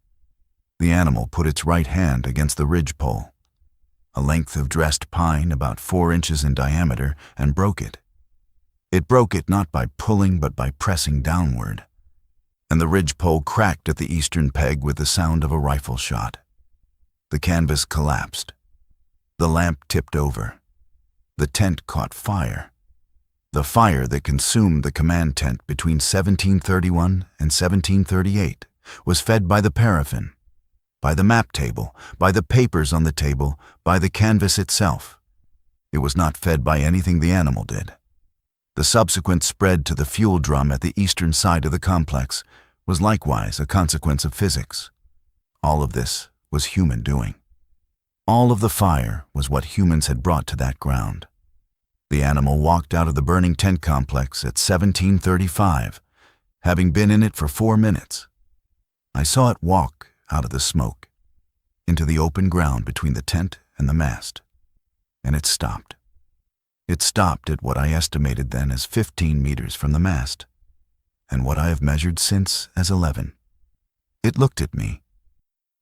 S1: The animal put its right hand against the ridgepole, a length of dressed pine about 4 inches in diameter, and broke it. It broke it not by pulling but by pressing downward, and the ridgepole cracked at the eastern peg with the sound of a rifle shot. The canvas collapsed. The lamp tipped over. The tent caught fire. The fire that consumed the command tent between 1731 and 1738 was fed by the paraffin, by the map table, by the papers on the table, by the canvas itself. It was not fed by anything the animal did. The subsequent spread to the fuel drum at the eastern side of the complex was likewise a consequence of physics. All of this was human doing. All of the fire was what humans had brought to that ground. The animal walked out of the burning tent complex at 1735, having been in it for 4 minutes. I saw it walk out of the smoke, into the open ground between the tent and the mast, and it stopped. It stopped at what I estimated then as 15 meters from the mast, and what I have measured since as 11. It looked at me.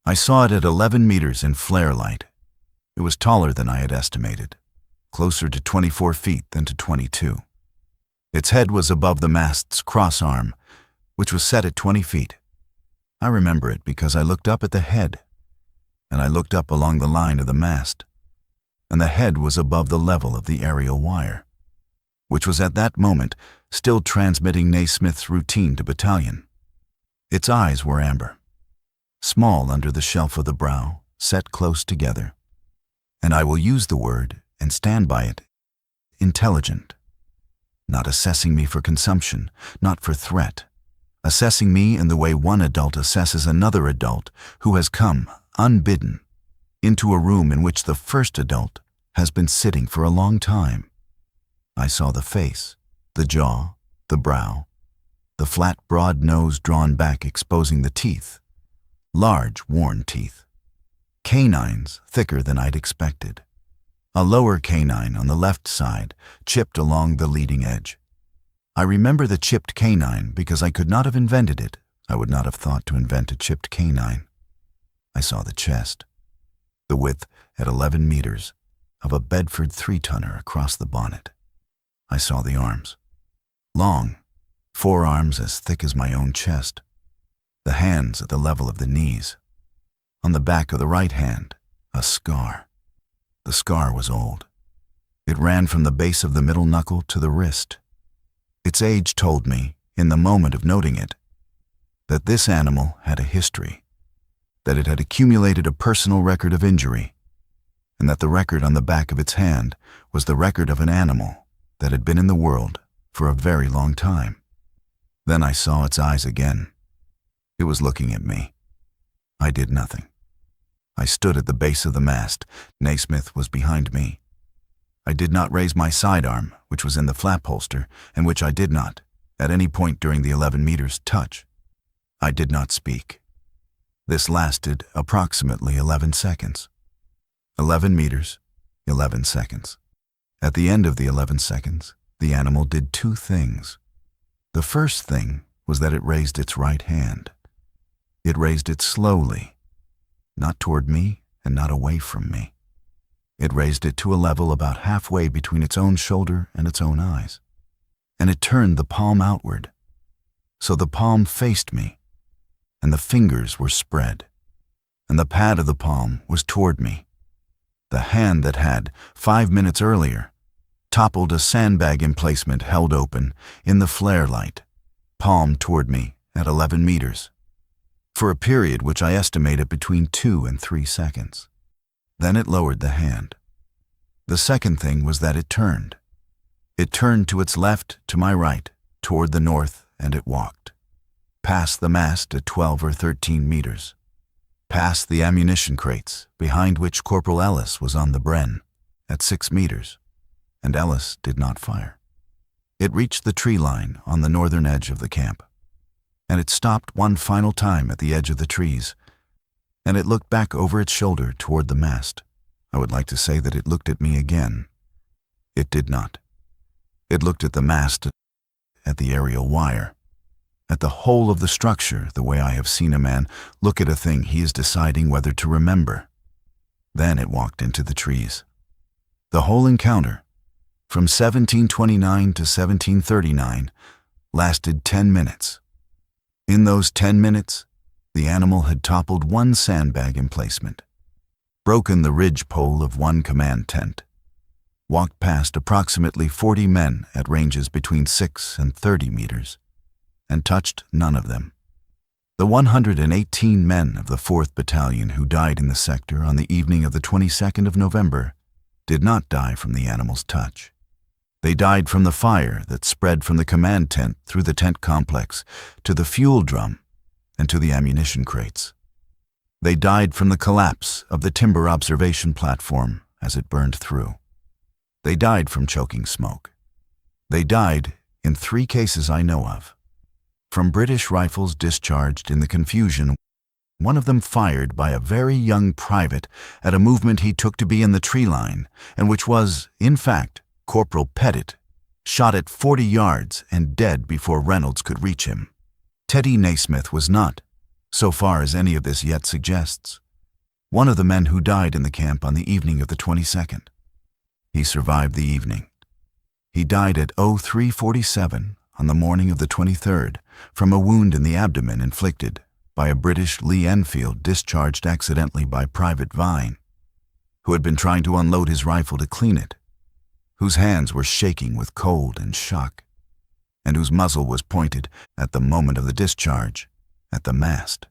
S1: I saw it at 11 meters in flare light. It was taller than I had estimated, closer to 24 feet than to 22. Its head was above the mast's cross arm, which was set at 20 feet. I remember it because I looked up at the head, and I looked up along the line of the mast, and the head was above the level of the aerial wire, which was at that moment still transmitting Naismith's routine to Battalion. Its eyes were amber, small under the shelf of the brow, set close together, and I will use the word and stand by it, intelligent, not assessing me for consumption, not for threat, assessing me in the way one adult assesses another adult who has come, unbidden, into a room in which the first adult has been sitting for a long time. I saw the face, the jaw, the brow, the flat, broad nose drawn back exposing the teeth, large, worn teeth, canines thicker than I'd expected, a lower canine on the left side chipped along the leading edge. I remember the chipped canine because I could not have invented it, I would not have thought to invent a chipped canine. I saw the chest, the width at 11 meters of a Bedford 3-tonner across the bonnet. I saw the arms, long, forearms as thick as my own chest, the hands at the level of the knees. On the back of the right hand, a scar. The scar was old. It ran from the base of the middle knuckle to the wrist. Its age told me, in the moment of noting it, that this animal had a history, that it had accumulated a personal record of injury, and that the record on the back of its hand was the record of an animal that had been in the world for a very long time. Then I saw its eyes again. It was looking at me. I did nothing. I stood at the base of the mast. Naismith was behind me. I did not raise my sidearm, which was in the flap holster, and which I did not, at any point during the 11 meters, touch. I did not speak. This lasted approximately 11 seconds. 11 meters, 11 seconds. At the end of the 11 seconds, the animal did two things. The first thing was that it raised its right hand. It raised it slowly, not toward me and not away from me. It raised it to a level about halfway between its own shoulder and its own eyes, and it turned the palm outward. So the palm faced me, and the fingers were spread, and the pad of the palm was toward me. The hand that had, 5 minutes earlier, toppled a sandbag emplacement held open in the flare light, palm toward me at 11 meters, for a period which I estimated between 2 and 3 seconds. Then it lowered the hand. The second thing was that it turned. It turned to its left, to my right, toward the north, and it walked. Past the mast at 12 or 13 meters. Past the ammunition crates, behind which Corporal Ellis was on the bren, at 6 meters, and Ellis did not fire. It reached the tree line on the northern edge of the camp, and it stopped one final time at the edge of the trees, and it looked back over its shoulder toward the mast. I would like to say that it looked at me again. It did not. It looked at the mast, at the aerial wire, at the whole of the structure, the way I have seen a man look at a thing he is deciding whether to remember. Then it walked into the trees. The whole encounter, from 1729 to 1739, lasted 10 minutes. In those 10 minutes, the animal had toppled one sandbag emplacement, broken the ridge pole of one command tent, walked past approximately 40 men at ranges between 6 and 30 meters, and touched none of them. The 118 men of the 4th Battalion who died in the sector on the evening of the 22nd of November did not die from the animal's touch. They died from the fire that spread from the command tent through the tent complex to the fuel drum and to the ammunition crates. They died from the collapse of the timber observation platform as it burned through. They died from choking smoke. They died, in 3 cases I know of, from British rifles discharged in the confusion, one of them fired by a very young private at a movement he took to be in the tree line, and which was, in fact, Corporal Pettit, shot at 40 yards and dead before Reynolds could reach him. Teddy Naismith was not, so far as any of this yet suggests, one of the men who died in the camp on the evening of the 22nd. He survived the evening. He died at 03:47 on the morning of the 23rd from a wound in the abdomen inflicted by a British Lee Enfield discharged accidentally by Private Vine, who had been trying to unload his rifle to clean it, whose hands were shaking with cold and shock, and whose muzzle was pointed, at the moment of the discharge, at the mast.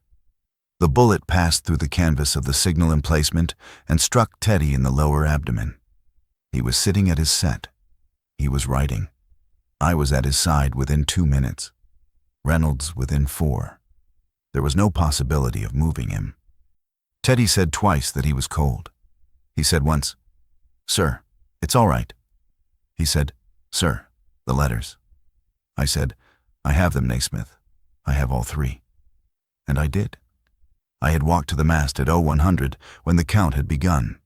S1: The bullet passed through the canvas of the signal emplacement and struck Teddy in the lower abdomen. He was sitting at his set. He was writing. I was at his side within 2 minutes. Reynolds within 4. There was no possibility of moving him. Teddy said twice that he was cold. He said once, "Sir, it's all right." He said, "Sir, the letters." I said, "I have them, Naismith. I have all 3. And I did. I had walked to the mast at 0100 when the count had begun,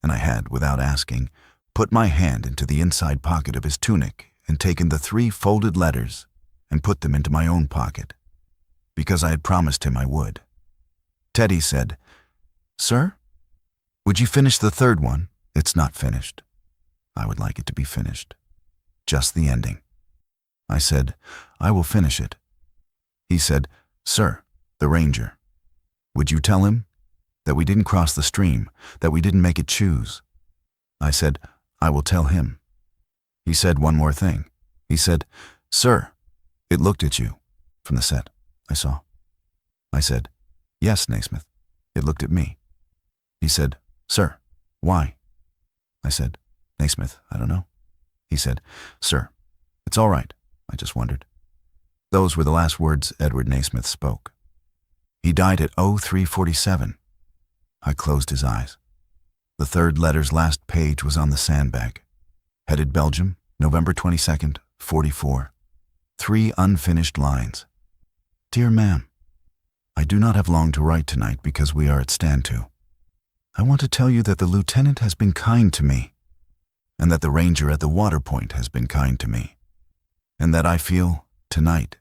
S1: and I had, without asking, put my hand into the inside pocket of his tunic and taken the 3 folded letters and put them into my own pocket. because I had promised him I would. Teddy said, "Sir, would you finish the third one? It's not finished. I would like it to be finished. Just the ending." I said, "I will finish it." He said, "Sir, the ranger, would you tell him that we didn't cross the stream, that we didn't make it choose?" I said, "I will tell him." He said one more thing. He said, "Sir, it looked at you from the set, I saw." I said, "Yes, Naismith, it looked at me." He said, "Sir, why?" I said, "Naismith, I don't know." He said, "Sir, it's all right, I just wondered." Those were the last words Edward Naismith spoke. He died at 03:47. I closed his eyes. The third letter's last page was on the sandbag. Headed Belgium, November 22nd, 44. 3 unfinished lines. "Dear ma'am, I do not have long to write tonight because we are at stand to. I want to tell you that the lieutenant has been kind to me, and that the ranger at the water point has been kind to me, and that I feel, tonight,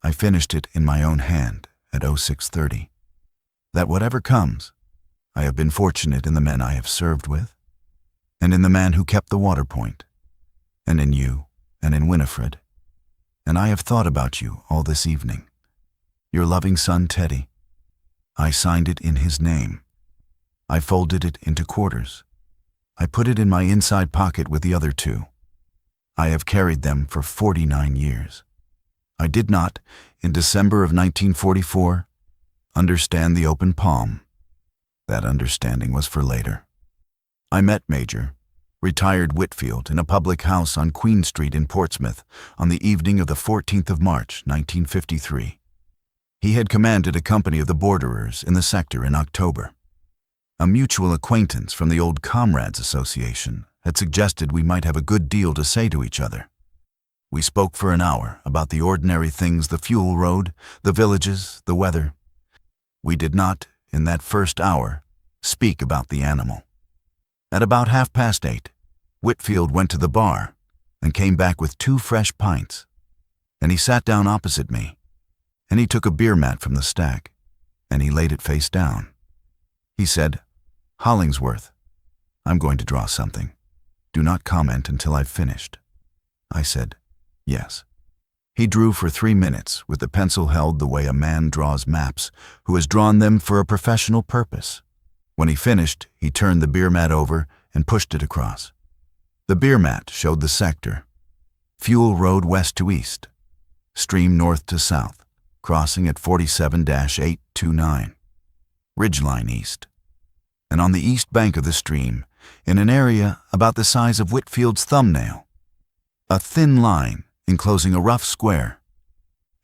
S1: I finished it in my own hand at 06:30, that whatever comes, I have been fortunate in the men I have served with, and in the man who kept the water point, and in you, and in Winifred, and I have thought about you all this evening. Your loving son, Teddy. I signed it in his name. I folded it into quarters. I put it in my inside pocket with the other 2. I have carried them for 49 years. I did not, in December of 1944, understand the open palm. That understanding was for later. I met Major, retired Whitfield, in a public house on Queen Street in Portsmouth on the evening of the 14th of March, 1953. He had commanded a company of the borderers in the sector in October. A mutual acquaintance from the old Comrades Association had suggested we might have a good deal to say to each other. We spoke for an hour about the ordinary things, the fuel road, the villages, the weather. We did not, in that first hour, speak about the animal. At about 8:30, Whitfield went to the bar and came back with 2 fresh pints, and he sat down opposite me, and he took a beer mat from the stack, and he laid it face down. He said, "Hollingsworth, I'm going to draw something. Do not comment until I've finished." I said, "Yes." He drew for 3 minutes with the pencil held the way a man draws maps who has drawn them for a professional purpose. When he finished, he turned the beer mat over and pushed it across. The beer mat showed the sector. Fuel road west to east. Stream north to south, crossing at 47-829. Ridgeline east. And on the east bank of the stream, in an area about the size of Whitfield's thumbnail, a thin line enclosing a rough square,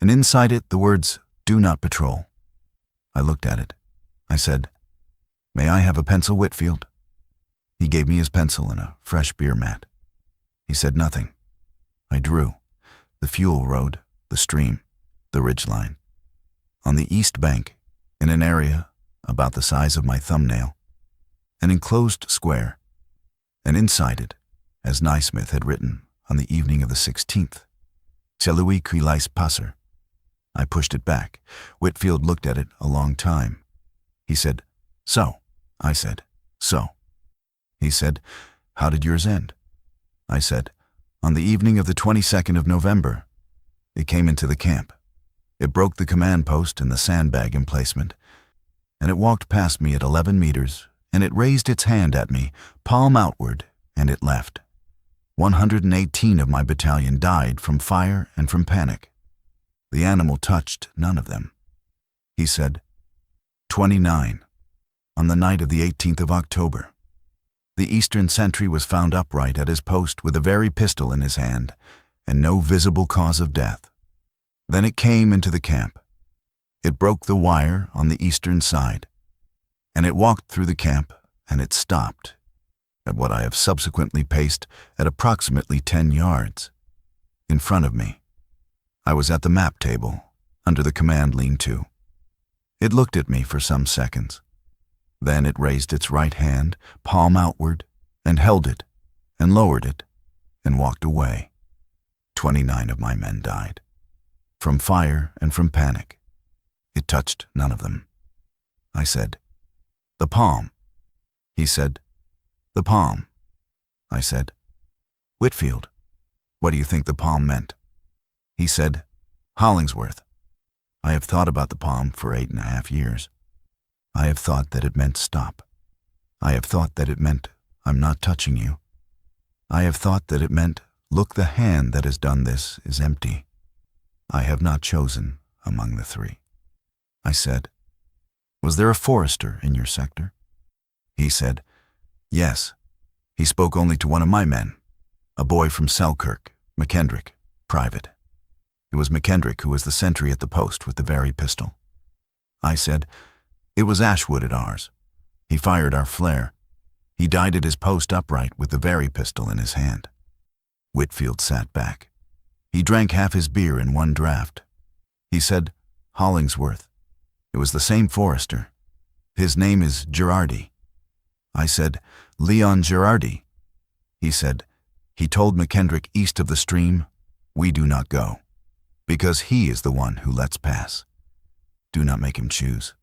S1: and inside it the words, "Do not patrol." I looked at it. I said, "May I have a pencil, Whitfield?" He gave me his pencil and a fresh beer mat. He said nothing. I drew the fuel road, the stream, the ridgeline. On the east bank, in an area about the size of my thumbnail, an enclosed square, and inside it, as Naismith had written on the evening of the 16th, "Celui qui laisse passer." I pushed it back. Whitfield looked at it a long time. He said, "So." I said, "So." He said, "How did yours end?" I said, "On the evening of the 22nd of November. It came into the camp. It broke the command post and the sandbag emplacement, and it walked past me at 11 meters, and it raised its hand at me, palm outward, and it left. 118 of my battalion died from fire and from panic. The animal touched none of them." He said, 29. On the night of the 18th of October. The eastern sentry was found upright at his post with a very pistol in his hand, and no visible cause of death. Then it came into the camp. It broke the wire on the eastern side, and it walked through the camp, and it stopped at what I have subsequently paced at approximately 10 yards. In front of me, I was at the map table, under the command lean-to. It looked at me for some seconds. Then it raised its right hand, palm outward, and held it, and lowered it, and walked away. 29 of my men died. From fire and from panic. It touched none of them. I said, "The palm." He said, "The palm." I said, "Whitfield, what do you think the palm meant?" He said, "Hollingsworth. I have thought about the palm for 8.5 years. I have thought that it meant stop. I have thought that it meant I'm not touching you. I have thought that it meant look, the hand that has done this is empty. I have not chosen among the three." I said, "Was there a forester in your sector?" He said, "Yes. He spoke only to one of my men, a boy from Selkirk, McKendrick, private. It was McKendrick who was the sentry at the post with the very pistol." I said, "It was Ashwood at ours. He fired our flare. He died at his post upright with the very pistol in his hand." Whitfield sat back. He drank half his beer in one draught. He said, "Hollingsworth. It was the same forester. His name is Gerardi." I said, "Leon Gerardi." He said, "He told McKendrick east of the stream, we do not go, because he is the one who lets pass. Do not make him choose."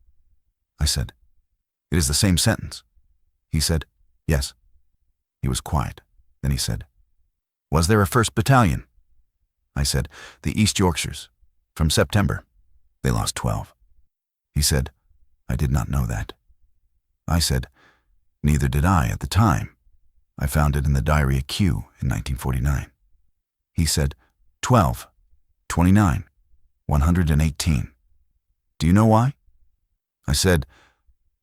S1: I said, "It is the same sentence." He said, "Yes." He was quiet. Then he said, "Was there a 1st Battalion?" I said, "The East Yorkshires. From September. They lost 12. He said, "I did not know that." I said, "Neither did I at the time. I found it in the diary at Kew in 1949. He said, 12, 29, 118. "Do you know why?" I said,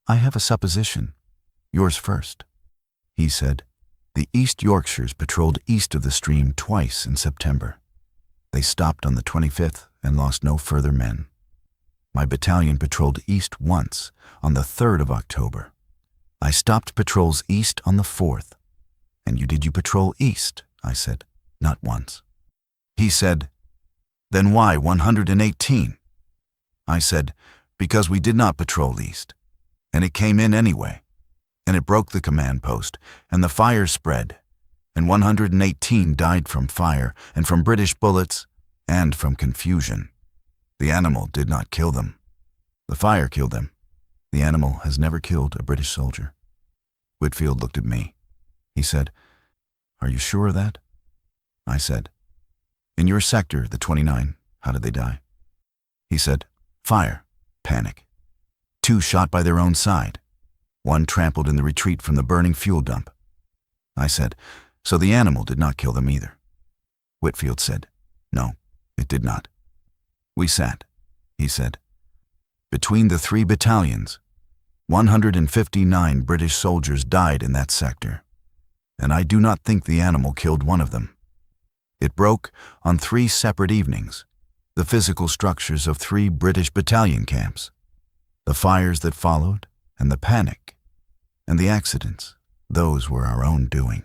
S1: "I have a supposition. Yours first." He said, "The East Yorkshires patrolled east of the stream twice in September. They stopped on the 25th and lost no further men. My battalion patrolled east once on the 3rd of October. I stopped patrols east on the 4th. And did you patrol east?" I said, "Not once." He said, "Then why 118? I said, "Because we did not patrol east. And it came in anyway. And it broke the command post, and the fire spread, and 118 died from fire, and from British bullets, and from confusion. The animal did not kill them. The fire killed them. The animal has never killed a British soldier." Whitfield looked at me. He said, "Are you sure of that?" I said, "In your sector, the 29, how did they die?" He said, "Fire, panic. 2 shot by their own side. 1 trampled in the retreat from the burning fuel dump." I said, "So the animal did not kill them either?" Whitfield said, "No, it did not." We sat. He said, "Between the 3 battalions, 159 British soldiers died in that sector, and I do not think the animal killed one of them. It broke on 3 separate evenings, the physical structures of 3 British battalion camps, the fires that followed, and the panic, and the accidents, those were our own doing."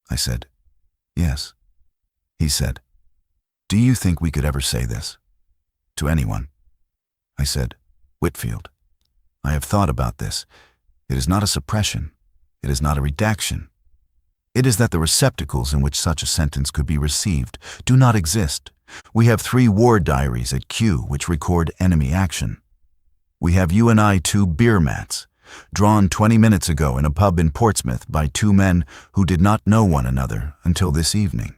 S1: I said, "Yes." He said, "Do you think we could ever say this to anyone?" I said, "Whitfield, I have thought about this. It is not a suppression. It is not a redaction. It is that the receptacles in which such a sentence could be received do not exist. We have 3 war diaries at Kew which record enemy action. We have you and I 2 beer mats, drawn 20 minutes ago in a pub in Portsmouth by 2 men who did not know one another until this evening,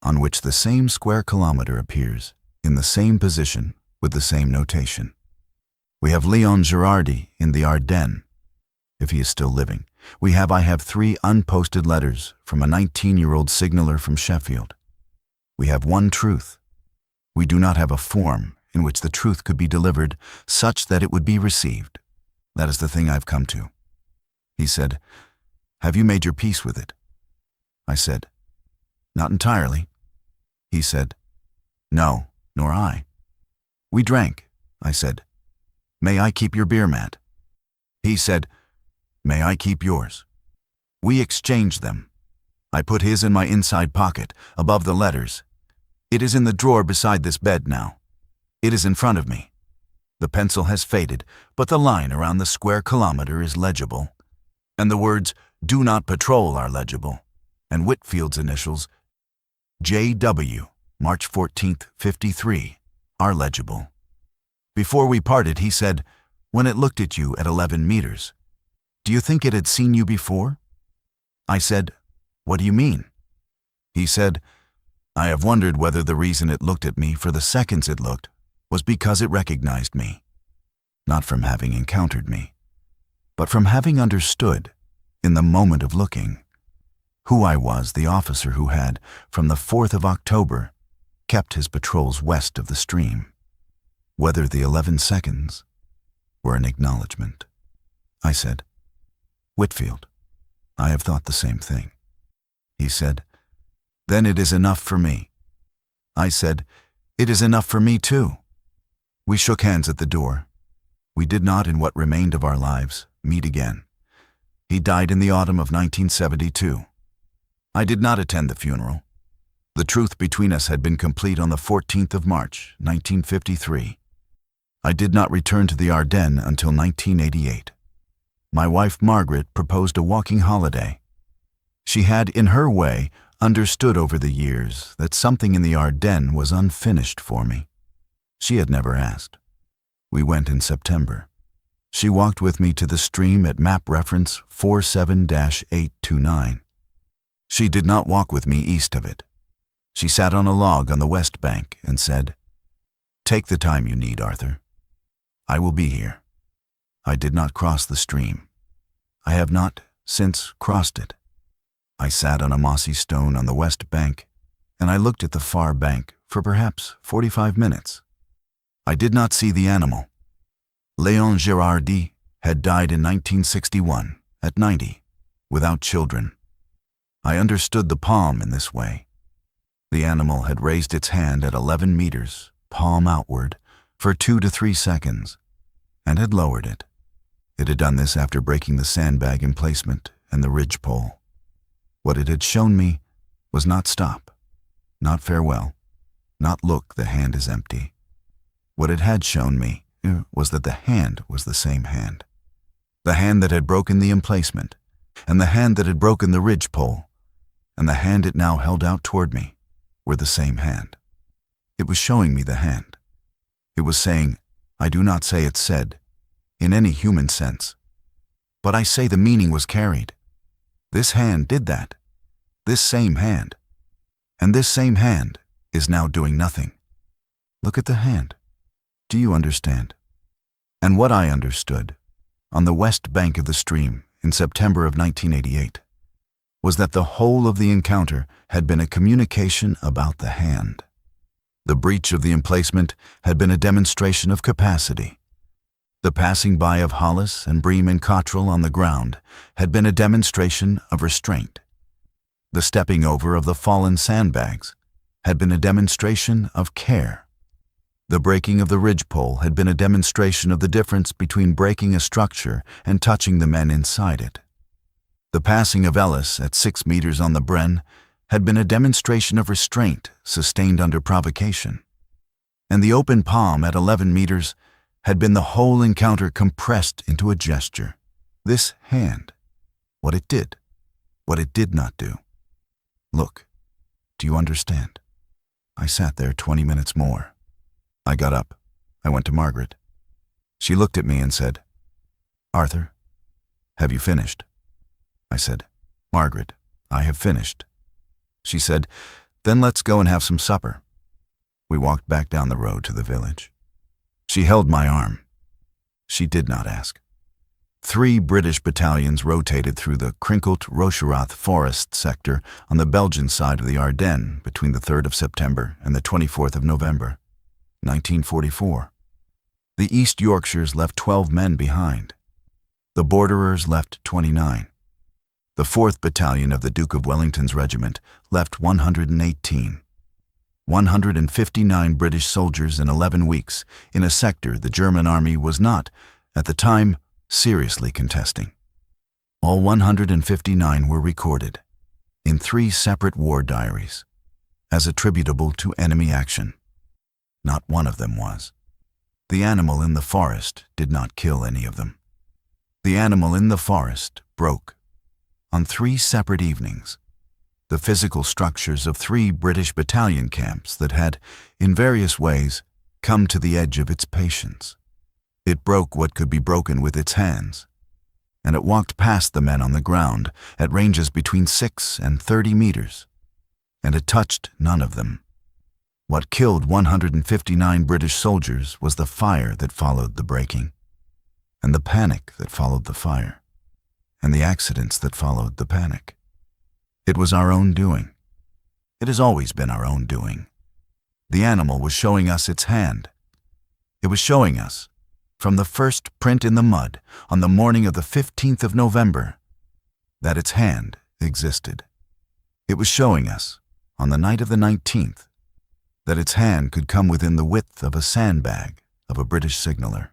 S1: on which the same square kilometer appears, in the same position, with the same notation. We have Leon Gerardi in the Ardennes, if he is still living. I have 3 unposted letters from a 19-year-old signaller from Sheffield. We have one truth. We do not have a form in which the truth could be delivered such that it would be received. That is the thing I've come to." He said, "Have you made your peace with it?" I said, "Not entirely." He said, "No, nor I." We drank. I said, "May I keep your beer mat?" He said, "May I keep yours?" We exchanged them. I put his in my inside pocket, above the letters. It is in the drawer beside this bed now. It is in front of me. The pencil has faded, but the line around the square kilometer is legible. And the words, "Do not patrol," are legible. And Whitfield's initials, J.W., March 14th, 53, are legible. Before we parted, he said, when it looked at you at 11 meters, do you think it had seen you before? I said, what do you mean? He said, I have wondered whether the reason it looked at me for the seconds it looked was because it recognized me, not from having encountered me, but from having understood, in the moment of looking, who I was, the officer who had, from the 4th of October, kept his patrols west of the stream. Whether the 11 seconds were an acknowledgement. I said, Whitfield, I have thought the same thing. He said, then it is enough for me. I said, it is enough for me too. We shook hands at the door. We did not, in what remained of our lives, meet again. He died in the autumn of 1972. I did not attend the funeral. The truth between us had been complete on the 14th of March, 1953. I did not return to the Ardennes until 1988. My wife Margaret proposed a walking holiday. She had, in her way, understood over the years that something in the Ardennes was unfinished for me. She had never asked. We went in September. She walked with me to the stream at map reference 47-829. She did not walk with me east of it. She sat on a log on the west bank and said, take the time you need, Arthur. I will be here. I did not cross the stream. I have not since crossed it. I sat on a mossy stone on the west bank, and I looked at the far bank for perhaps 45 minutes. I did not see the animal. Léon Girardi had died in 1961, at 90, without children. I understood the palm in this way. The animal had raised its hand at 11 meters, palm outward, for 2 to 3 seconds, and had lowered it. It had done this after breaking the sandbag emplacement and the ridgepole. What it had shown me was not stop, not farewell, not look, the hand is empty. What it had shown me was that the hand was the same hand. The hand that had broken the emplacement, and the hand that had broken the ridgepole, and the hand it now held out toward me were the same hand. It was showing me the hand. It was saying, I do not say it said, in any human sense, but I say the meaning was carried. This hand did that, this same hand, and this same hand is now doing nothing. Look at the hand. Do you understand? And what I understood, on the west bank of the stream in September of 1988, was that the whole of the encounter had been a communication about the hand. The breach of the emplacement had been a demonstration of capacity. The passing by of Hollis and Bream and Cottrell on the ground had been a demonstration of restraint. The stepping over of the fallen sandbags had been a demonstration of care. The breaking of the ridgepole had been a demonstration of the difference between breaking a structure and touching the men inside it. The passing of Ellis at 6 meters on the Bren had been a demonstration of restraint sustained under provocation. And the open palm at 11 meters had been the whole encounter compressed into a gesture. This hand, what it did not do. Look, do you understand? I sat there 20 minutes more. I got up. I went to Margaret. She looked at me and said, Arthur, have you finished? I said, Margaret, I have finished. She said, then let's go and have some supper. We walked back down the road to the village. She held my arm. She did not ask. 3 British battalions rotated through the Krinkelt-Rocherath forest sector on the Belgian side of the Ardennes between the 3rd of September and the 24th of November, 1944. The East Yorkshires left 12 men behind. The Borderers left 29. The 4th Battalion of the Duke of Wellington's regiment left 118. 159 British soldiers in 11 weeks in a sector the German army was not, at the time, seriously contesting. All 159 were recorded, in 3 separate war diaries, as attributable to enemy action. Not one of them was. The animal in the forest did not kill any of them. The animal in the forest broke, on 3 separate evenings, the physical structures of 3 British battalion camps that had, in various ways, come to the edge of its patience. It broke what could be broken with its hands, and it walked past the men on the ground at ranges between 6 and 30 meters, and it touched none of them. What killed 159 British soldiers was the fire that followed the breaking, and the panic that followed the fire, and the accidents that followed the panic. It was our own doing. It has always been our own doing. The animal was showing us its hand. It was showing us, from the first print in the mud on the morning of the 15th of November, that its hand existed. It was showing us, on the night of the 19th, that its hand could come within the width of a sandbag of a British signaller.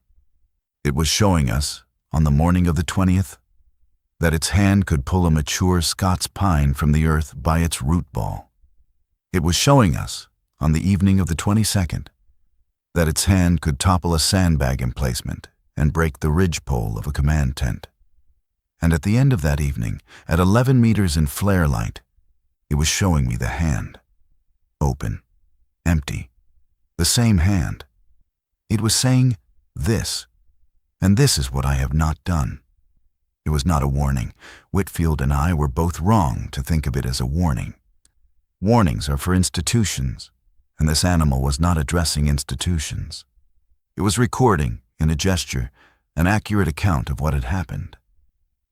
S1: It was showing us, on the morning of the 20th, that its hand could pull a mature Scots pine from the earth by its root ball. It was showing us, on the evening of the 22nd, that its hand could topple a sandbag emplacement and break the ridgepole of a command tent. And at the end of that evening, at 11 meters in flare light, it was showing me the hand. Open. Empty. The same hand. It was saying, "This. And this is what I have not done." It was not a warning. Whitfield and I were both wrong to think of it as a warning. Warnings are for institutions, and this animal was not addressing institutions. It was recording, in a gesture, an accurate account of what had happened.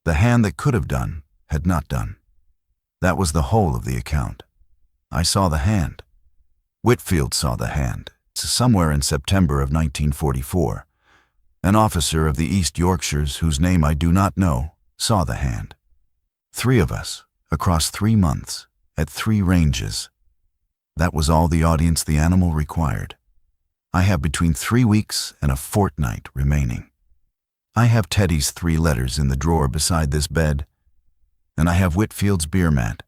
S1: The hand that could have done had not done. That was the whole of the account. I saw the hand. Whitfield saw the hand, somewhere in September of 1944. An officer of the East Yorkshires, whose name I do not know, saw the hand. 3 of us, across 3 months, at 3 ranges. That was all the audience the animal required. I have between 3 weeks and a fortnight remaining. I have Teddy's 3 letters in the drawer beside this bed, and I have Whitfield's beer mat,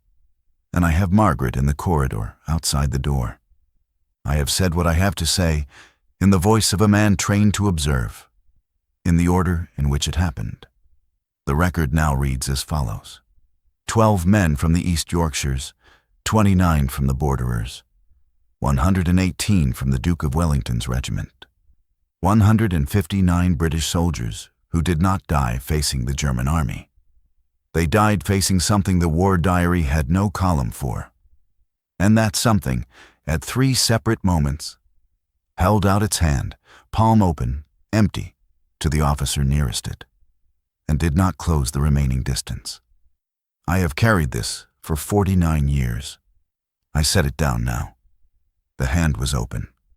S1: and I have Margaret in the corridor outside the door. I have said what I have to say in the voice of a man trained to observe, in the order in which it happened. The record now reads as follows: 12 men from the East Yorkshires, 29 from the Borderers, 118 from the Duke of Wellington's regiment, 159 British soldiers who did not die facing the German army. They died facing something the war diary had no column for. And that something, at 3 separate moments, held out its hand, palm open, empty, to the officer nearest it, and did not close the remaining distance. I have carried this for 49 years. I set it down now. The hand was open.